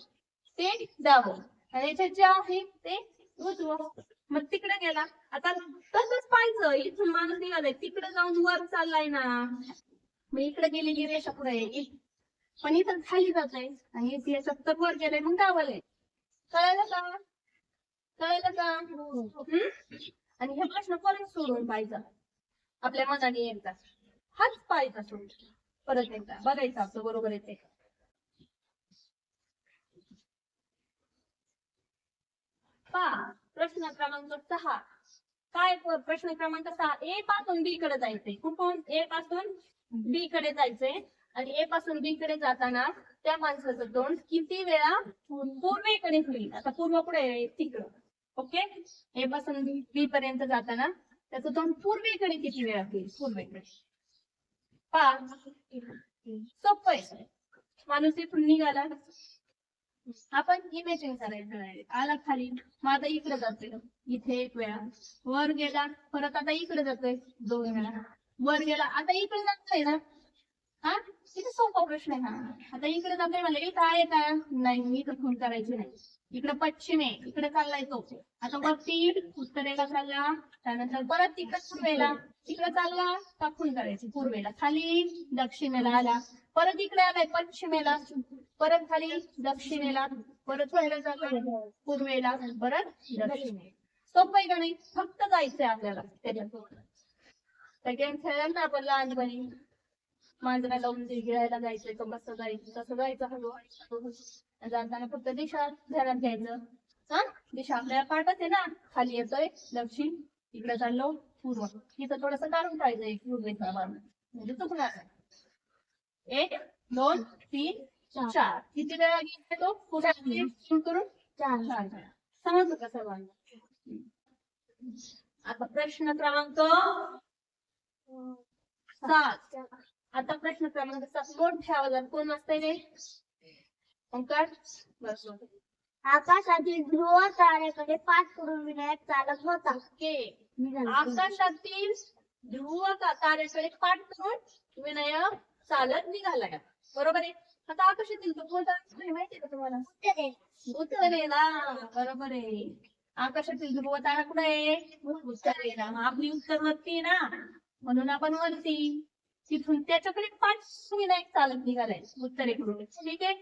ते डावं आणि याच्यात जे आहे ते उजवं. मग तिकडे गेला, आता तसंच पाहायचं. इथून माणूस निघालाय, तिकडे जाऊन वर चाललाय ना, मग इकडे गेलेली रेषा पुढे आहे, पण इथं खाली जात आहे आणि याच्यात तर वर गेलाय, मग डावलंय. कळलं का? कळलं का? आणि हे प्रश्न परत सोडून पाहायचा आपल्या मनाने एकदा. हाच पाहायचा सोडून परत एकदा बघायचं आपलं बरोबर येते. प्रश्न क्रमांक 6. काय प्रश्न क्रमांक 6? ए पासून बी कडे जायचंय. कुठून? ए पासून बी कडे जायचंय आणि ए पासून बी कडे जाताना त्या माणसाचं तोंड किती वेळा पूर्वेकडे होईल? आता पूर्व कुठे आहे? तिकडं. ओके. ए पासून बी पर्यंत जाताना त्याचं तोंड पूर्वेकडे किती वेळा होईल? पूर्वेकडे. सोपं आहे. माणूस इथून निघाला, आपण इमेजिन करायचं. आला खाली, मग आता इकडे जातोय, इथे 1 वेळा. वर गेला, परत आता इकडे जातोय 2 वेळा. वर गेला, आता इकडे जातोय ना. हा, किती सोपा प्रश्न आहे हा. आता इकडे जातोय म्हणलं, इथं आहे का? नाही. इथं खून करायची नाही. इकडे पश्चिम आहे, इकडे चाललाय तो. आता वरती उत्तरेला चालला, त्यानंतर परत तिकडे पूर्वेला, तिकडे चालला का खून करायची पूर्वेला. खाली दक्षिणेला आला, परत इकडे आलाय पश्चिमेला, परत खाली दक्षिणेला, परत खाली जातोय पूर्वेला, परत दक्षिणेला. सोपं आहे का नाही? फक्त जायचंय आपल्याला त्याच्यासोबत. त्या गेम खेळायला ना आपण लहानपणी, मांजरा लावून गिळायला जायचंय, कसं जायचं तसं जायचं. हळूहळू जाताना फक्त दिशा ध्यानात घ्यायचं. हा, दिशा आपल्याला पाठच आहे ना. खाली येतोय दक्षिण, इकडे चाललो पूर्व. इथं थोडस काढून पाहिजे पूर्वेचा बाण, म्हणजे चुकणार नाही. 1 2 3 4. किती वेळा घेतोय तो? पूर्ण करून 4 वेळा. समजलं का सर्वांना? आता प्रश्न क्रमांक 7. आता प्रश्न क्रमांक 7 मोठ्या आवाजात कोण वाचतंय रे? ओंकार. आकाशातील ध्रुव तारेकडे पाठ करून विनायक चालत होता. आकाशातील ध्रुव तारेकडे पाठ करून विनायक चालत निघालाय. बरोबर आहे. आता आकाशातील ध्रुव तारा माहितीये का तुम्हाला? उत्तरेला. बरोबर आहे. आकाशातील ध्रुव तारा कुठे आहे? उत्तरेला. आपली उत्तर वरती ना, म्हणून आपण वरती. तिथून त्याच्याकडे पाठ विनायक चालत निघालाय उत्तरेकडून. ठीक आहे,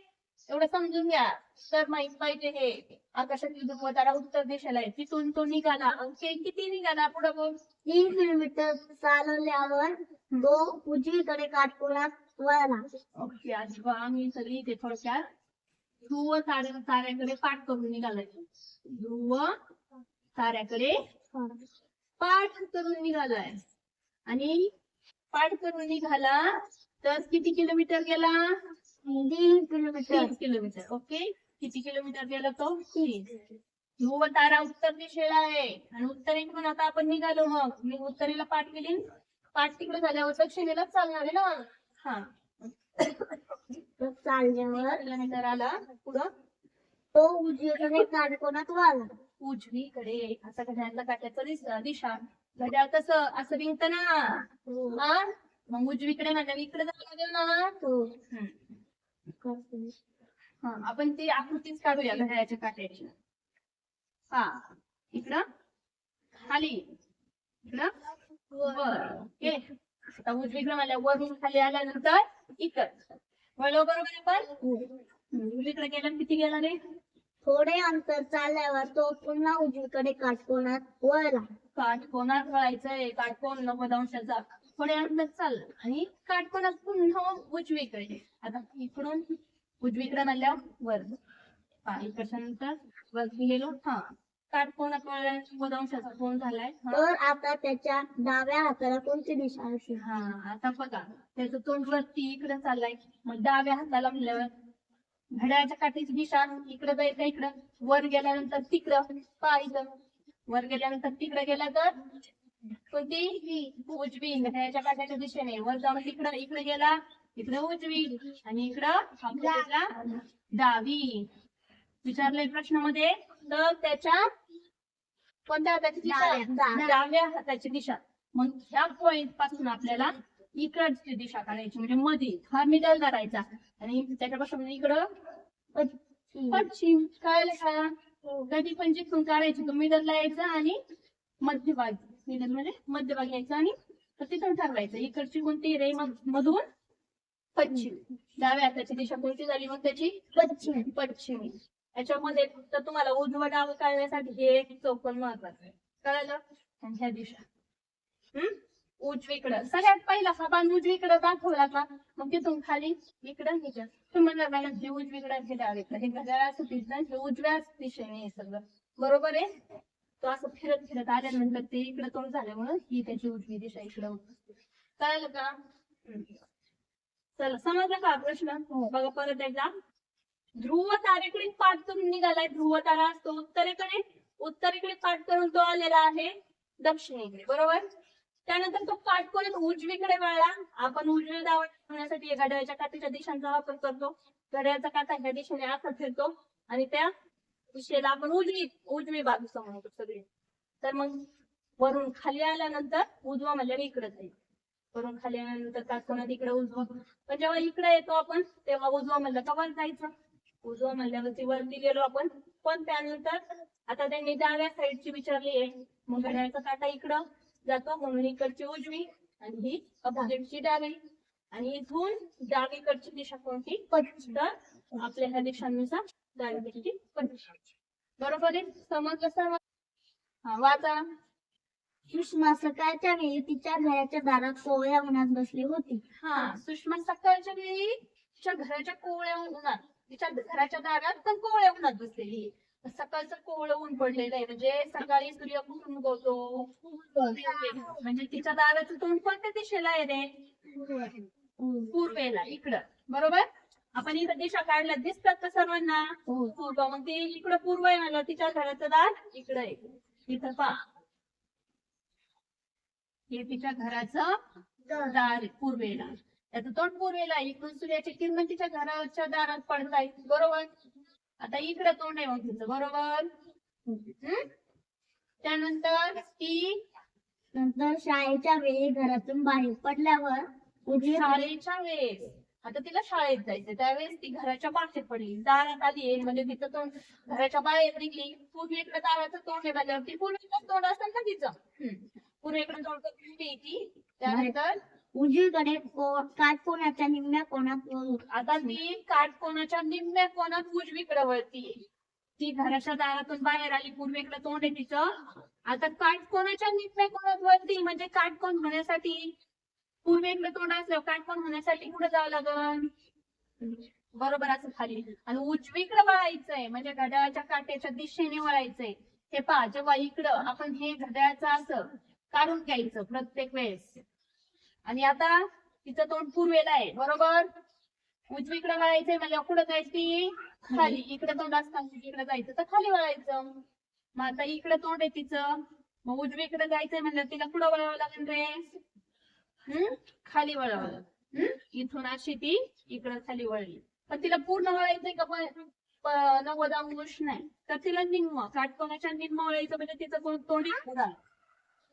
एवढं समजून घ्या. तर माहित पाहिजे हे. आकाशातील ध्रुव तारा उत्तर दिशेला आहे, तिथून तो निघाला. किती निघाला? पुढे बोल. 3 किलोमीटर चालवल्यावर तो उजवीकडे काटकोनात वळला. ओके, आम्ही सगळी इथे थोडक्यात ध्रुव ताऱ्याकडे पाठ करून निघालाय. ध्रुव ताऱ्याकडे पाठ करून निघालाय आणि पाठ करून निघाला तर किती किलोमीटर गेला? 3 किलोमीटर. 3 किलोमीटर. ओके, किती किलोमीटर गेला तो? 3. ध्रुव तारा उत्तर दिशेला आहे आणि उत्तरेकडून आता आपण निघालो. मग मी उत्तरेला पाठ केली, पाठ तिकडे झाल्यावर दक्षिणेला चालणार आहे ना. हा तर चालल्यावर किलोमीटर आला पुढं तो उजवीकडे काटकोनात वळला. उजवीकडे असं घड्याळातला काट्याचं दिशा घड्याळ कसं असं विंगत ना हो. हा मग उजवीकडे म्हणजे इकडे जायला लागेल ना हो. हम्म. करतो. हा आपण ती आकृतीच काढूया घड्याळाच्या काट्याची हा इकडं खाली इकडं वर ओके आता उजवीकडे मला वरून खाली आल्यानंतर इकडं वळलो बरोबर आपण हो. उजवीकडे गेला किती गेला रे थोडे अंतर चालल्यावर तो पुन्हा उजवीकडे काटकोनात वळला. काटकोनात वळायचंय काटकोन 90 अंशाचा थोडे अंतर चाललं आणि काटकोनात पुन्हा उजवीकडे आता इकडून उजवीकडे म्हणल्यावर वर हा इकडच्या नंतर वरती गेलो हा काटकोनात वळल्या 90 अंशाचा कोण झालाय हा तर आता त्याच्या डाव्या हाताला कोणती दिशा असेल? हा आता बघा त्याचं तोंड वरती इकडे चाललाय मग डाव्या हाताला म्हणल्यावर घड्याळाच्या काठीची दिशा इकडे जायचं इकडं वर गेल्यानंतर तिकडं पाहायचं वर गेल्यानंतर तिकडे गेला तर कोणती उजवी घड्याळाच्या काठ्याच्या दिशेने वर जाऊन तिकडं इकडे गेला इकडे उजवी आणि इकडं आपल्याला डावी विचारले प्रश्नामध्ये तर त्याच्या कोणत्या हाताची दिशा डाव्या हाताची दिशा मग ह्या पॉइंट पासून आपल्याला इकडची दिशा काढायची म्हणजे मध्ये हा मिडल करायचा आणि त्याच्यापासून इकडं पश्चिम कळलं का कधी पण जिथून काढायची तो मिडलला यायचा आणि मध्यभाग मिडल म्हणजे मध्यभाग यायचा आणि तिथून ठरवायचं इकडची कोणती रे मधून पश्चिम डाव्या हाताची दिशा कोणती झाली मग त्याची पश्चिम. पश्चिमी याच्यामध्ये तर तुम्हाला उजवं डावं काढण्यासाठी हे एक चौकोन महत्वाचं आहे कळलं आणि ह्या दिशा उजवीकडं सगळ्यात पहिला हा बाण उजवीकडे दाखवला का मग तिथून खाली इकडं निघा तुम्हाला मॅडम हे उजवीकडे हे डावीकडे हे घड्याळाचं दिसतं हे उजव्या दिशेने हे सगळं बरोबर आहे तो असं फिरत फिरत आल्यानंतर ते इकडे तोंड झाल्यामुळे ही त्याची उजवी दिशा इकडं कळलं का चला समजलं का प्रश्न बघा परत एकदा ध्रुव तारेकडे पाठ करून निघालाय ध्रुव तारा असतो उत्तरेकडे पाठ करून तो आलेला आहे दक्षिणेकडे बरोबर त्यानंतर तो पाठ करून उजवीकडे वळला आपण उजवी डावा ठेवण्यासाठी घड्याळाच्या काठीच्या दिशांचा वापर करतो घड्याळाचा काटा ह्या दिशेने असा फिरतो आणि त्या दिशेला आपण उजवी बाजू समजतो सगळी तर मग वरून खाली आल्यानंतर उजवा म्हणजे इकडे जाईल वरून खाली आल्यानंतर काटकोनात इकडे उजवा पण जेव्हा इकडे येतो आपण तेव्हा उजवा म्हणलं का वर जायचं उजवा म्हणल्यावरती वरती गेलो आपण पण त्यानंतर आता त्यांनी डाव्या साईडची विचारली आहे मग घड्याळाचा काटा इकडं जातो म्हणून इकडची उजवी आणि ही अपोजिटची डावी आणि इथून डावीकडची दिशा कोणती पश्चिम तर आपल्या ह्या दिशांनुसार डावीकडची पश्चिम बरोबर आहे समजलं सर्व हा वाचा सुषमा सकाळच्या वेळी तिच्या घराच्या दारात कोवळ्या उन्हात बसली होती. हा सुषमा सकाळच्या वेळी तिच्या घराच्या कोवळ्या उन्हात तिच्या घराच्या दारात पण कोवळ्या उन्हात बसलेली सकाळचं कोवळं ऊन पडलेलं आहे म्हणजे सकाळी सूर्य कुठून उगवतो म्हणजे तिच्या दाराचं तोंड कोणत्या दिशेला आहे रे पूर्वेला इकडं बरोबर आपण इथं दिशा काढल्या दिसतात का सर्वांना पूर्व मग ती इकडं पूर्व आहे म्हणलं तिच्या घराचं दार इकडं आहे इथं पहा हे तिच्या घराचं दार पूर्वेला त्याचं तोंड पूर्वेला इकडून सूर्याची किरण तिच्या घराच्या दारात पडतायत बरोबर आता इकडं तोंड आहे मग तिचं बरोबर त्यानंतर ती नंतर शाळेच्या वेळी घरातून बाहेर पडल्यावर शाळेच्या वेळेस आता तिला शाळेत जायचं त्यावेळेस ती घराच्या बाहेर पडली दारात आली म्हणजे तिचं तोंड घराच्या बाहेर निघली पूर्वेकडे दाराचं तोंड आहे म्हणल्यावर ती पूर्वेकडे तोंड असेल ना तिचं पूर्वेकडे तोंड करून ती त्यानंतर उजवीकडे काटकोनाच्या निम्म्या कोणात आता ती काटकोनाच्या निम्म्या कोणात उजवीकडे वळती ती घराच्या दारातून बाहेर आली पूर्वेकडे तोंड आहे तिचं आता काटकोनाच्या निम्म्या कोणात वळती म्हणजे काटकोन होण्यासाठी पूर्वेकडे तोंड असल्यावर काटकोन होण्यासाठी कुठे जावं लागल बरोबर असं खाली आणि उजवीकडे वळायचंय म्हणजे घड्याळाच्या काट्याच्या दिशेने वळायचंय हे पहा जेव्हा इकडं आपण हे घड्याळाचं असं काढून घ्यायचं प्रत्येक वेळेस आणि आता तिचं तोंड पूर्वेला आहे बरोबर उजवीकडे वळायचंय म्हणजे कुठं जायची खाली इकडे तोंड असताना इकडे जायचं तर खाली वळायचं मग आता इकडे तोंड आहे तिचं मग उजवीकडे जायचंय म्हणलं तिला कुठं वळावं लागेल रे खाली वळावं इथून अशी ती इकडं खाली वळली. पण तिला पूर्ण वळायचंय का? पण 90 अंश नाही, तर तिला निम्म काटकोनाच्या निम्म वळायचं, म्हणजे तिचं तोंड इकडं झालं.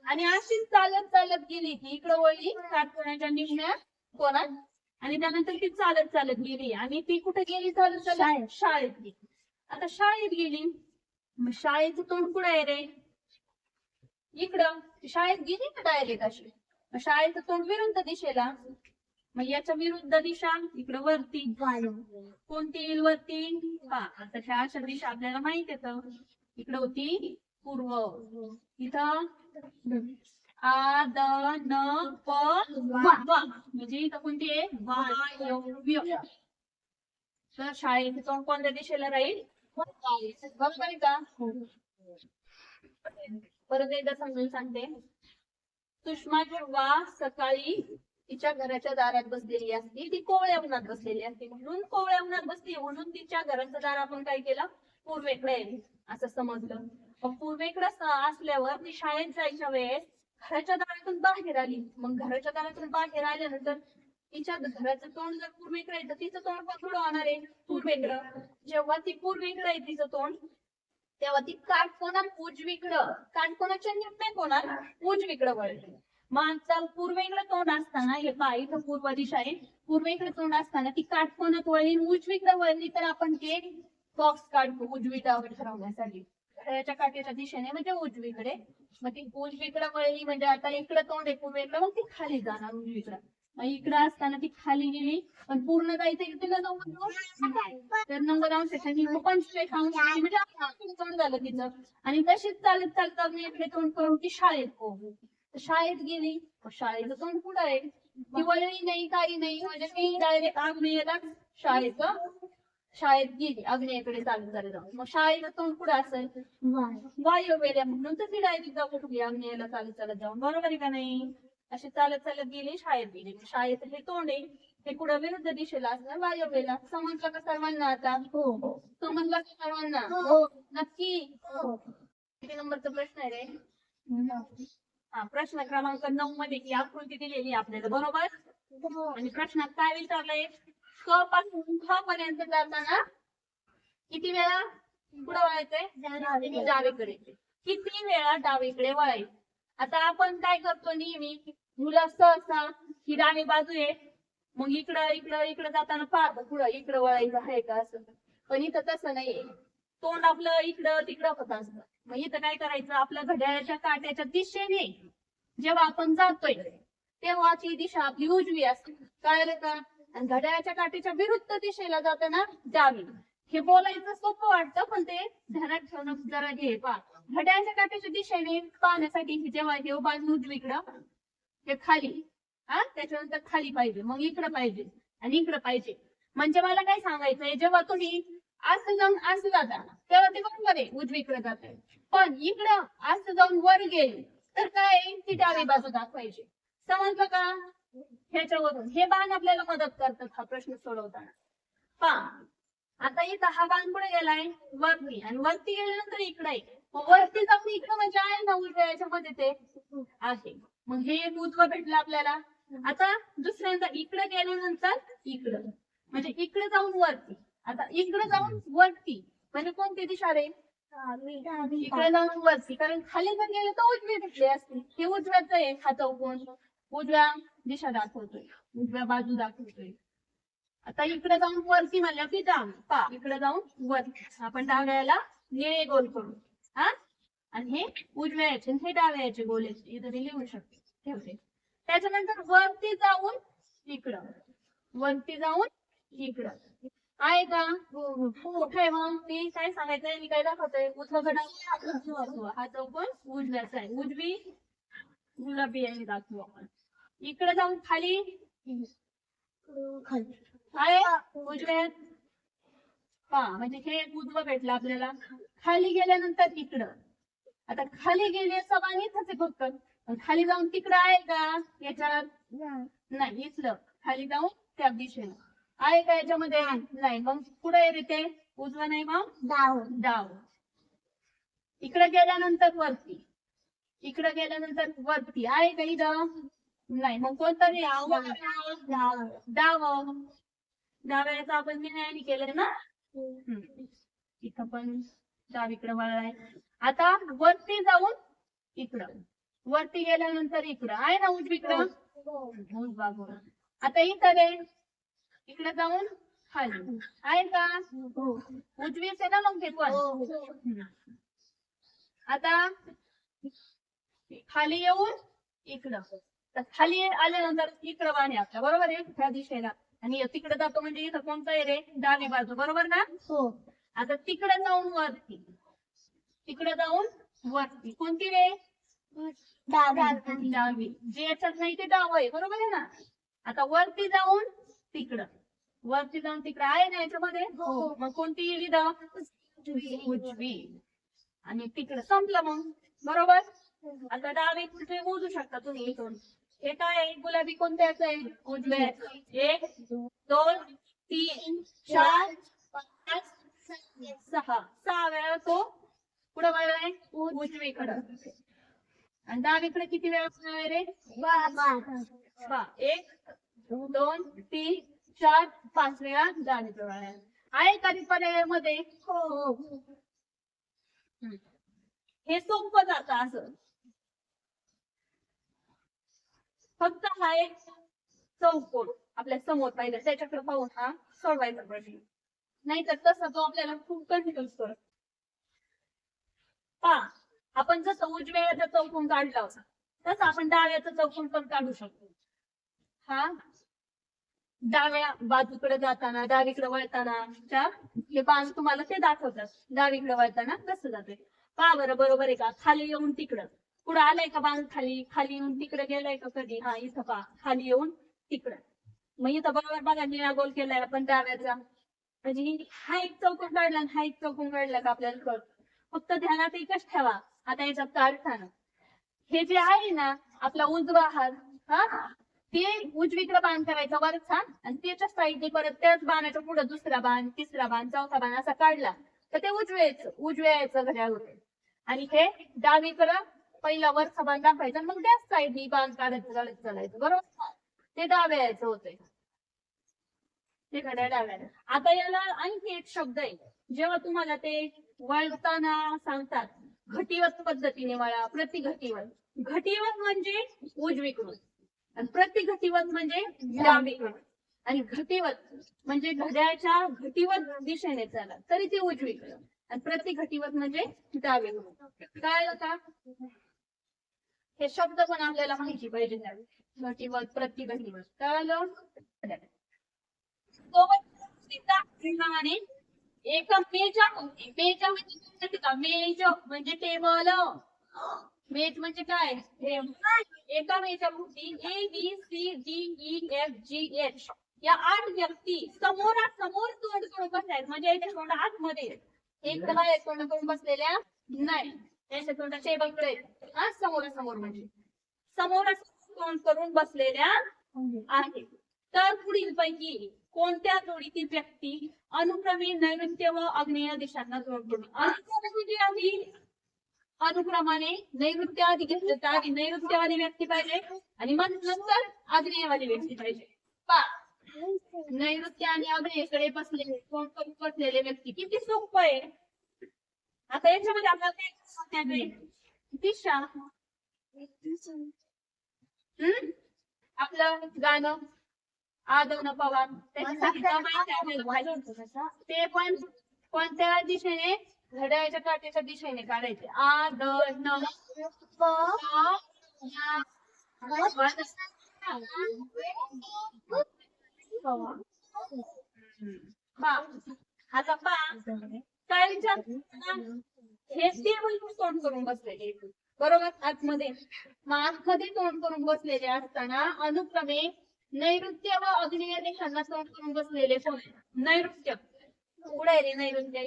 आणि अशीच चालत चालत गेली ती इकडं वळली काटकोनाच्या निम्म्या कोणात, आणि त्यानंतर ती चालत चालत गेली. आणि ती कुठे गेली चालत चालत? शाळेत गेली. आता शाळेत गेली, मग शाळेचं तोंड कुठं आहे रे? इकडं. शाळेत गेली ना डायरेक्ट अशी, मग शाळेचं तोंड विरुद्ध दिशेला. मग याच्या विरुद्ध दिशा इकडं वरती. कोणती येईल वरती? आता ह्या अशा दिशा आपल्याला माहित येत. इकडं होती पूर्व, इथं आ द न प व, म्हणजे इथं कोणती आहे? वायव्य. तर शाळेचं तोंड कोणत्या दिशेला राहील? बरोबर आहे का? परत एकदा समजून सांगते. सुषमा जेव्हा सकाळी तिच्या घराच्या दारात बसलेली असते, ती कोवळ्या उन्हात बसलेली असते, म्हणून कोवळ्या उन्हात बसली म्हणून तिच्या घराचं दार आपण काय केलं? पूर्वेकडे आहे असं समजलं. मग पूर्वेकडे असल्यावर ती शाळेत जायच्या वेळेस घराच्या दारातून बाहेर आली. मग घराच्या दारातून बाहेर आल्यानंतर तिच्या घराचं तोंड जर पूर्वेकडे आहे तर तिचं तोंड पण कुठं होणार आहे? पूर्वेकडं. जेव्हा ती पूर्वेकडे आहे तिचं तोंड, तेव्हा ती काटकोनात उजवीकडं, काटकोनाच्या निम्म्या कोणात उजवीकडं वळली. मग पूर्वेकडे तोंड असताना, हे पहा इथं पूर्व दिशा आहे, पूर्वेकडे तोंड असताना ती काटकोनात वळली, उजवीकडे वळली, तर आपण ते बॉक्स काढतो उजवी डावी ठरवण्यासाठी. घड्याळाच्या काठीच्या दिशेने म्हणजे उजवीकडे. मग ती उजवीकडे वळली म्हणजे आता इकडे तोंड आहे पूर्वेकडे, मग ती खाली जाणार उजवीकडे. मग इकडे असताना ती खाली गेली, पण पूर्ण जायचं तिला 90 तर 90 अंशांनी 45 अंश म्हणजे तोंड झालं तिचं. आणि तशीच चालत चालत मी इकडे तोंड करून ती शाळेत पोहोचली. शाळेत गेली, शाळेचं तोंड कुठं आहे? ती वळली नाही, काही नाही, म्हणजे ती डायरेक्ट आग्नेयला शाळेत गेली, आग्नेयकडे चालत चालत जाऊन. मग शाळेचं तोंड कुठं असेल? वायव्येला, म्हणून तर ती डायरेक्ट जाऊ शकली आग्नेयला चालत चालत जाऊन. बरोबर आहे का नाही? अशी चालत चालत गेली, शाळेत गेली. शाळेचं हे तोंड आहे, हे कुठं विरुद्ध दिशेला असणार? वायव्येला. समजलं का सर्वांना आता? समजलं का सर्वांना? नक्की? किती नंबरचा प्रश्न आहे रे? प्रश्न क्रमांक 9 मध्ये ही आकृती दिलेली आपल्याला, बरोबर? आणि प्रश्नात काय विचारलंय? क पासून ख पर्यंत जाताना किती वेळा पुढे वळायचंय? डावीकडे. किती वेळा डावीकडे वळायचं? आता आपण काय करतो नेहमी, मुलं सहसा ही डावी बाजू आहे, मग इकडं इकडं इकडं जाताना पाहतो पुढं इकडं वळायचं आहे का असं. पण इथं तसं नाहीये, तोंड आपलं इकडं तिकडं होत असतं. मग इथं काय करायचं? आपल्या घड्याळाच्या काट्याच्या दिशेने जेव्हा आपण जातोय तेव्हा ती दिशा आपली उजवी असते, कळलं का? आणि घड्याळाच्या काठीच्या विरुद्ध दिशेला जाताना डावी. हे बोलायचं सोपं वाटतं, पण ते ध्यानात ठेवणं जरा हे. पहा, घड्याळाच्या काठीच्या दिशेने पाहण्यासाठी जेव्हा हे बाजू उजवीकडं, हे खाली, त्याच्यानंतर खाली पाहिजे, मग इकडं पाहिजे आणि इकडं पाहिजे. म्हणजे मला काय सांगायचंय, जेव्हा तुम्ही असं जाऊन असं जाता तेव्हा ते बरोबर आहे उजवीकडे जाते, पण इकडं असं जाऊन वर गेले तर काय? ती डावी बाजू दाखवायची. समजलं का? ह्याच्यावरून हे बाण आपल्याला मदत करतात हा प्रश्न सोडवताना. पहा, आता इथं हा बाण कुठे गेलाय? वरती, आणि वरती गेल्यानंतर इकडे आहे. वरती जाऊन इकडं म्हणजे आहे ना उजव्या याच्यामध्ये ते आहे. मग हे एक उजवं भेटलं आपल्याला. आता दुसऱ्यांदा इकडे गेल्यानंतर इकडं, म्हणजे इकडे जाऊन वरती. आता इकडे जाऊन वरती म्हणजे कोणती दिशा रे? इकडे जाऊन वरती, कारण खाली जर गेले तर उजवी भेटली असते. हे उजव्याच आहे, हा चौकोन उजव्या दिशा दाखवतोय, उजव्या बाजू दाखवतोय. आता इकडे जाऊन वरती म्हणलं की डाव, पा इकडे जाऊन वरती. आपण डाव्याला निळे गोल करू, आणि हे उजव्या याचे हे डाव्या याचे गोल इथे लिहू शकते, ठेवते. त्याच्यानंतर वरती जाऊन इकडं, वरती जाऊन इकडं आहे का? कुठे? मग मी काय सांगायचंय, मी काय दाखवतोय? उजवा घड्याळ हा चौकोन उजव्याचा आहे, उजवी गुलाबी आहे दाखवू आपण. इकडे जाऊन खाली आहे उजव्यात, म्हणजे हे उजवं भेटलं आपल्याला. खाली गेल्यानंतर इकडं, आता खाली गेले समान इथंच आहे फक्त, खाली जाऊन तिकडं आहे का? याच्यात नाही, इथलं खाली जाऊन त्या दिशेनं आहे का? याच्यामध्ये नाही. मग पुढे रे ते उजवं नाही, मग डाव. डाव. इकडे गेल्यानंतर वरती, इकडे गेल्यानंतर वरती आहे का? इथं नाही, मग कोणतं हे डावं. डाव्याचं आपण विनयाने केलं ना. इथं पण डावीकडे वळलाय. आता वरती जाऊन इकडं, वरती गेल्यानंतर इकडं आहे ना उजवीकडं. उजवा घोडा. आता इथं रे, इकडे जाऊन खाली आहे का. उजवीच आहे ना मग ते पण. आता खाली येऊन इकडं, तर खाली आल्यानंतर इकडं बाण आपल्या बरोबर आहे ह्या दिशेला, आणि तिकडे जातो म्हणजे इथं कोणतं आहे रे, डावी बाजू बरोबर ना. आता तिकडे जाऊन वरती, तिकडे जाऊन वरती कोणती रे, डावी. जे याच्यात नाही ते डावं आहे बरोबर आहे ना. आता वरती जाऊन तिकडं, वरती जाऊन तिकडं आहे ना याच्यामध्ये. मग कोणती येईल इथं, उजवी. आणि तिकडं संपलं मग बरोबर. आता डावी कुठे मोजू शकता तुम्ही इथून. हे काय आहे, गुलाबी कोणत्याच आहे, उजव्या. 1 2 3 4 5 6, 6 वेळा तो पुढे वळलाय उजवीकडं. आणि डावीकडे किती वेळा वळलाय रे, 1 2 3 4 5 वेळा डावीकडे वळलाय. आहे का पर्यायामध्ये. हे सोपं जातं असं. फक्त हा एक चौकोन आपल्या समोर पाहिजे त्याच्याकडे पाहून हा सोडवायचा प्रश्न. नाहीतर तसा तो आपल्याला खूप कन्फ्युज करतो. आपण जसं उजव्याचा चौकोन काढला होता तसं आपण डाव्याचा चौकोन पण काढू शकतो. हा डाव्या बाजूकडे जाताना, डावीकडे वळताना हे बाण तुम्हाला ते दाखवतात. डावीकडे वळताना कसं जाते बरं, बरोबर आहे का. खाली येऊन तिकडं पुढे आलाय का बाण, खाली खाली येऊन तिकडे गेलाय का कधी. हा इथं खाली येऊन तिकडं. मग इथं बरोबर बघा निळा गोल केलाय आपण डाव्याचा, म्हणजे हा एक चौकोन काढला आणि हा एक चौकोन काढला का आपल्याला कळत. फक्त ध्यानात एकच ठेवा, आता याच्यात काढताना हे जे आहे ना आपला उजवा हात, ते उजवीकडे बाण करायचा वरचा, आणि त्याच्या साईडने परत त्याच बाणाच्या पुढे दुसरा बाण, तिसरा बाण, चौथा बाण असा काढला तर ते उजव्या यायचं घड्याळ. आणि हे डावीकडं पहिला वरचा बाण दाखवायचा, मग त्याच साईडने बाण काढत चालायचं बरोबर. ते डाव्या यायचं होतंय, ते घड्याळ डाव्याला. आता याला आणखी एक शब्द आहे, जेव्हा तुम्हाला ते वळताना सांगतात घटीवत पद्धतीने वळा, प्रतिघटीवत. घटीवत म्हणजे उजवीकडून आणि प्रतिघटीवत म्हणजे डावीकडून. आणि घटीवत म्हणजे घड्याळच्या घटीवत दिशेने चाला तरी ते उजवीकडून, आणि प्रतिघटीवत म्हणजे डावीकडून. कळलं का. हे शब्द पण आपल्याला माहिती पाहिजे. घटीवत, प्रतिघटीवत. कळलं. नावाने एका मेज म्हणजे टेबल. मेज म्हणजे काय, एका मेजाभोवती ABCDEFGH या 8 व्यक्ती समोरासमोर तोंड करून बसल्यात. म्हणजे याच्या तोंड आतमध्ये, एक तर तोंड करून बसलेल्या नाही, त्याच्या तोंड टेबलकडे समोरासमोर, म्हणजे समोरासमोर तोंड करून बसलेल्या आहेत. तर पुढील पैकी कोणत्या जोडीतील व्यक्ती अनुक्रमे नैऋत्य व आग्नेय दिशांना तोंड करून. अनुक्रमे म्हणजे आधी अनुक्रमाने नैऋत्य आधी घेतलं तर आधी नैऋत्यवाली व्यक्ती पाहिजे आणि मग नंतर आग्नेयवाली व्यक्ती पाहिजे. नैऋत्य आणि आग्नेयकडे बसलेले तोंड करून बसलेले व्यक्ती किती सोपं आहे. आता याच्यामध्ये आपल्याला दिशा, आपलं गाणं आदवनं पवार, ते पण कोणत्या दिशेने, घड्याळाच्या काठीच्या दिशेने काढायचे. आता काय विचार, हे टेबल तोंड करून बसलेले बरोबर आतमध्ये. मग आतमध्ये तोंड करून बसलेले असताना अनुक्रमे नैऋत्य व आग्नेय दिशांना तोंड करून बसलेले कोण. नैऋत्य पुढे रे, नैऋत्य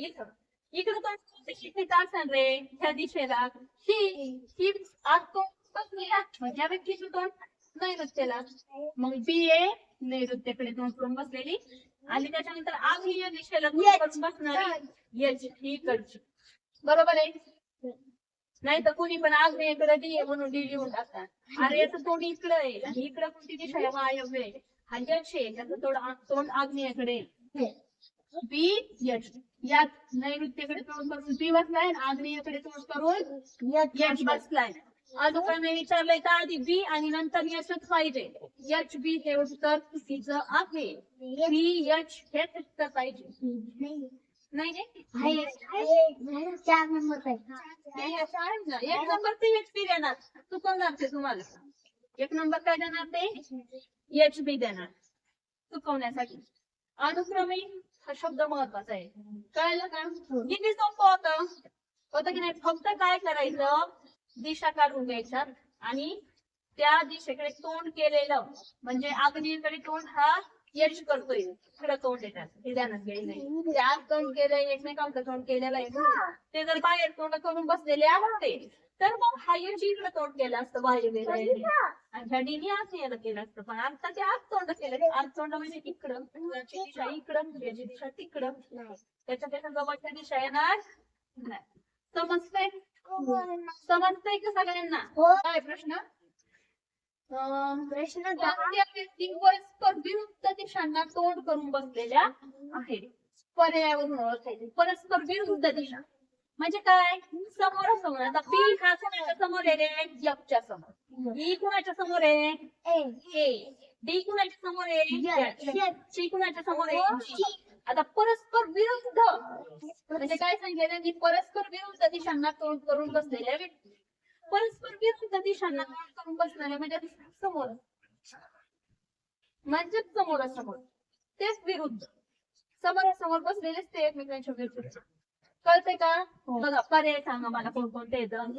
इकडं तोंड शिकत असाल रे ह्या दिशेला, ही आत तोंड बसलेला म्हणजे या व्यक्तीचं तोंड नैऋत्यला. मग बी ए नैऋत्यकडे तोंड करून बसलेली, आणि त्याच्यानंतर आग्नेय दिशेला तोंड करून बसणारी एच ही इकडची बरोबर आहे. नाही तर कोणी पण आग्नेयेकडे डी आहे म्हणून डी लिहून टाकतात. अरे याचं तोंड इकडं आहे आणि इकडं कोणती दिशा आहे? वायव्य आहे. हा यक्ष आहे, त्याचं तोंड आग्नेयेकडे आहे. बी यश, यात नैऋत्येकडे तोंड करून बी बसलाय आणि आग्नेयेकडे तोंड करून यश बसलाय. अनुक्रमे विचारलंय तर आधी बी आणि नंतर यशच पाहिजे. यच बी हे उत्तर चुकीचं आहे. बी यच हेच उत्तर पाहिजे. नाही नाही 4 नंबर आहे. हे यश आहे ना. एक नंबर ते एच बी देणार. चुकवणार ते तुम्हाला. एक नंबर काय देणार ते एच बी देणार चुकवण्यासाठी. अनुक्रमे हा शब्द महत्वाचा आहे. कळलं का? किती सोपं होतं की नाही? फक्त काय करायचं, दिशा काढून घ्यायच्या आणि त्या दिशेकडे तोंड केलेलं म्हणजे आग्नेयेकडे तोंड हा यश करतोय. इकडं तोंड येतात हे ध्यानात घ्यायचं नाही. त्या तोंड केलंय एकमेकांचं तोंड केलेलं आहे ते जर बाहेर तोंड करून बसलेले आवडते तर मग हा यश इकडं तोंड केलं असतं बाहेर गेलं आणि ह्या डीने आग्नेयेला केलं असतं. पण आता ते आत तोंड केलं. आत तोंड म्हणजे इकडं, याची दिशा इकडं, याची दिशा तिकडं. त्याच्या जवळच्या दिशा येणार नाही. समजतंय का सगळ्यांना? काय प्रश्न? प्रश्न कोणत्या व्यक्ती परस्पर विरुद्ध दिशांना तोंड करून बसलेल्या आहेत? पर्यायावरून ओळखायचे. परस्पर विरुद्ध दिशा म्हणजे काय? समोरासमोर. आता बी हा कोणाच्या समोर आहे रे? यपच्या समोर. ई कुणाच्या समोर आहे? ए. डी कुणाच्या समोर आहे? सी कुणाच्या समोर आहे? आता परस्पर विरुद्ध म्हणजे काय सांगितलं? की परस्पर विरुद्ध दिशांना तोंड करून बसलेल्या व्यक्ती. परस्पर विरुद्ध दिशांना तोंड करून बसणारे म्हणजे समोर म्हणजे समोरासमोर तेच विरुद्ध. समोरासमोर बसलेलेच ते एकमेकांच्या विरुद्ध. कळतंय का? बघा पर्याय सांगा मला कोणकोणते येतं.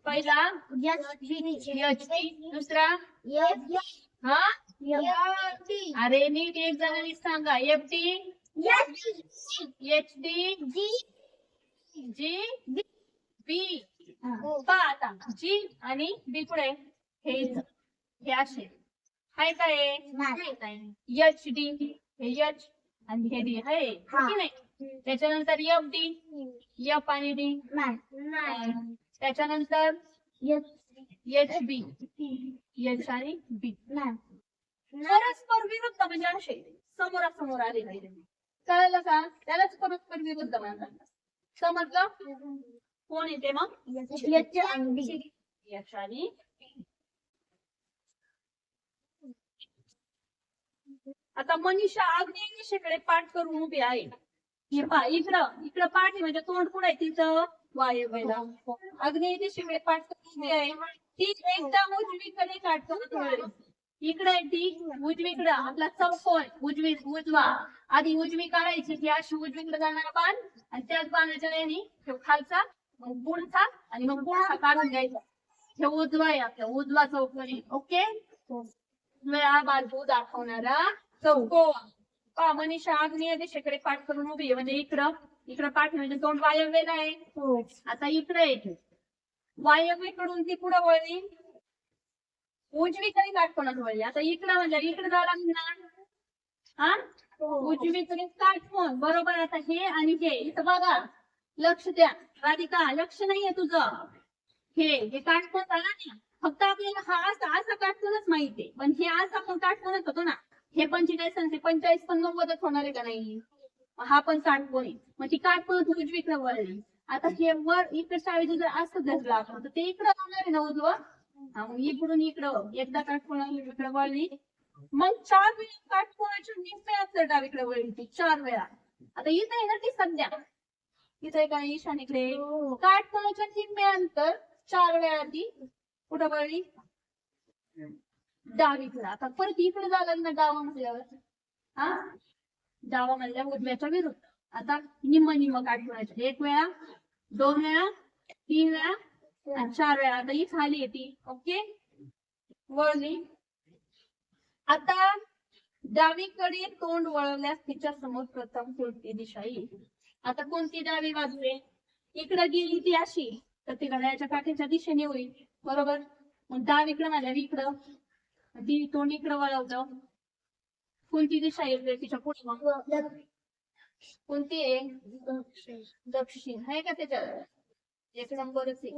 पहिला यच बी, दुसरा हा अरे नीट एक जणांनी सांगा. F D, H D, G B. पहा आता जी आणि बी पुढे हे असे हाय काय? एच डी हे एच आणि हे डी आहे की नाही? त्याच्यानंतर एफ डी, एफ आणि डी. त्याच्यानंतर एच बी, एच आणि बी. परस्पर विरुद्ध म्हणजे असे समोरासमोर आले पाहिजे. कळलं का? त्यालाच परस्पर विरुद्ध म्हणतात. समजलं? कोण येते मग? यच आणि आता मनीषा आग्नेय दिशेकडे पाठ करून उभी आहे. हे पहा इकडं पाठ आहे म्हणजे तोंड कुठं आहे तिचं? वायव्येला. आग्नेय दिशेकडे पाठ करून उभी आहे. ती एकदम उजवीकडे पाठ करून वळली. इकडे आहे ती उजवीकडं. आपला चौकोन उजवा आधी उजवी काढायची. ती अशी उजवीकडे जाणारा बाण आणि त्याच बाणाच्या याने खालचा मग पुढचा आणि मग पुढचा काढून घ्यायचा. हे उजवा आहे आपला उजवा चौकोन. ओके. वेळा बाजू दाखवणारा चौकोन. पहा मनीषा आग्नेय दिशेकडे पाठ करून उभी आहे म्हणजे इकडं पाठ म्हणजे तोंड वायव्येला आहे. आता इकडे येते वायव्येकडून ती पुढे वळली उजवीकडे काटकोनात वळली. आता इकडं म्हणजे इकडे जायला हा उजवीकडे काटकोन बरोबर. आता हे आणि हे इथं बघा लक्ष द्या. राधिका लक्ष नाहीये तुझं. हे काटकोन झाला ना. फक्त आपल्याला हा असा काटकोनच माहितीये पण हे असं आपण काटकोनच होतो ना. हे 45 आणि 45 पण 90च होणार आहे का नाही? हा पण काटकोन आहे. मग ती काटकोन उजवीकडे वळली. आता हे वर इकडच्या ऐवजी जर असं धरलं आपण तर ते इकडं जाणार आहे ना उजवं. मग इकडून इकडं एकदा काटकोनाला इकडे वळली मग 4 वेळा काटकोनाच्या निम्म्या अंतर डावीकडे वळली ती 4 वेळा. आता इथं आहे ना ती सध्या इथे काय ईशान्येकडे काटकोनाच्या निम्म्या अंतर 4 वेळा ती कुठं वळली? डावीकडे. आता परत इकडे झालं ना डावा म्हणल्यावर डावा म्हणल्यावर उजव्याच्या विरुद्ध. आता निम्म काटकोनाच्या 1 वेळा 2 वेळा 3 वेळा आणि 4 वेळा. आता ही खाली येते. ओके वळली. आता डावीकडे तोंड वळवल्यास तिच्या समोर प्रथम कोणती दिशा येईल? आता कोणती डावी बाजू आहे? इकडे गेली ती अशी तर ती घड्याळाच्या काठीच्या दिशेने होईल बरोबर. मग डावीकडे म्हणल्यावर इकडं ती तोंड इकडं वळवलं. कोणती दिशा येईल तिच्या पुढे? मग कोणती आहे? दक्षिण आहे का त्याच्यात? एक नंबरच आहे.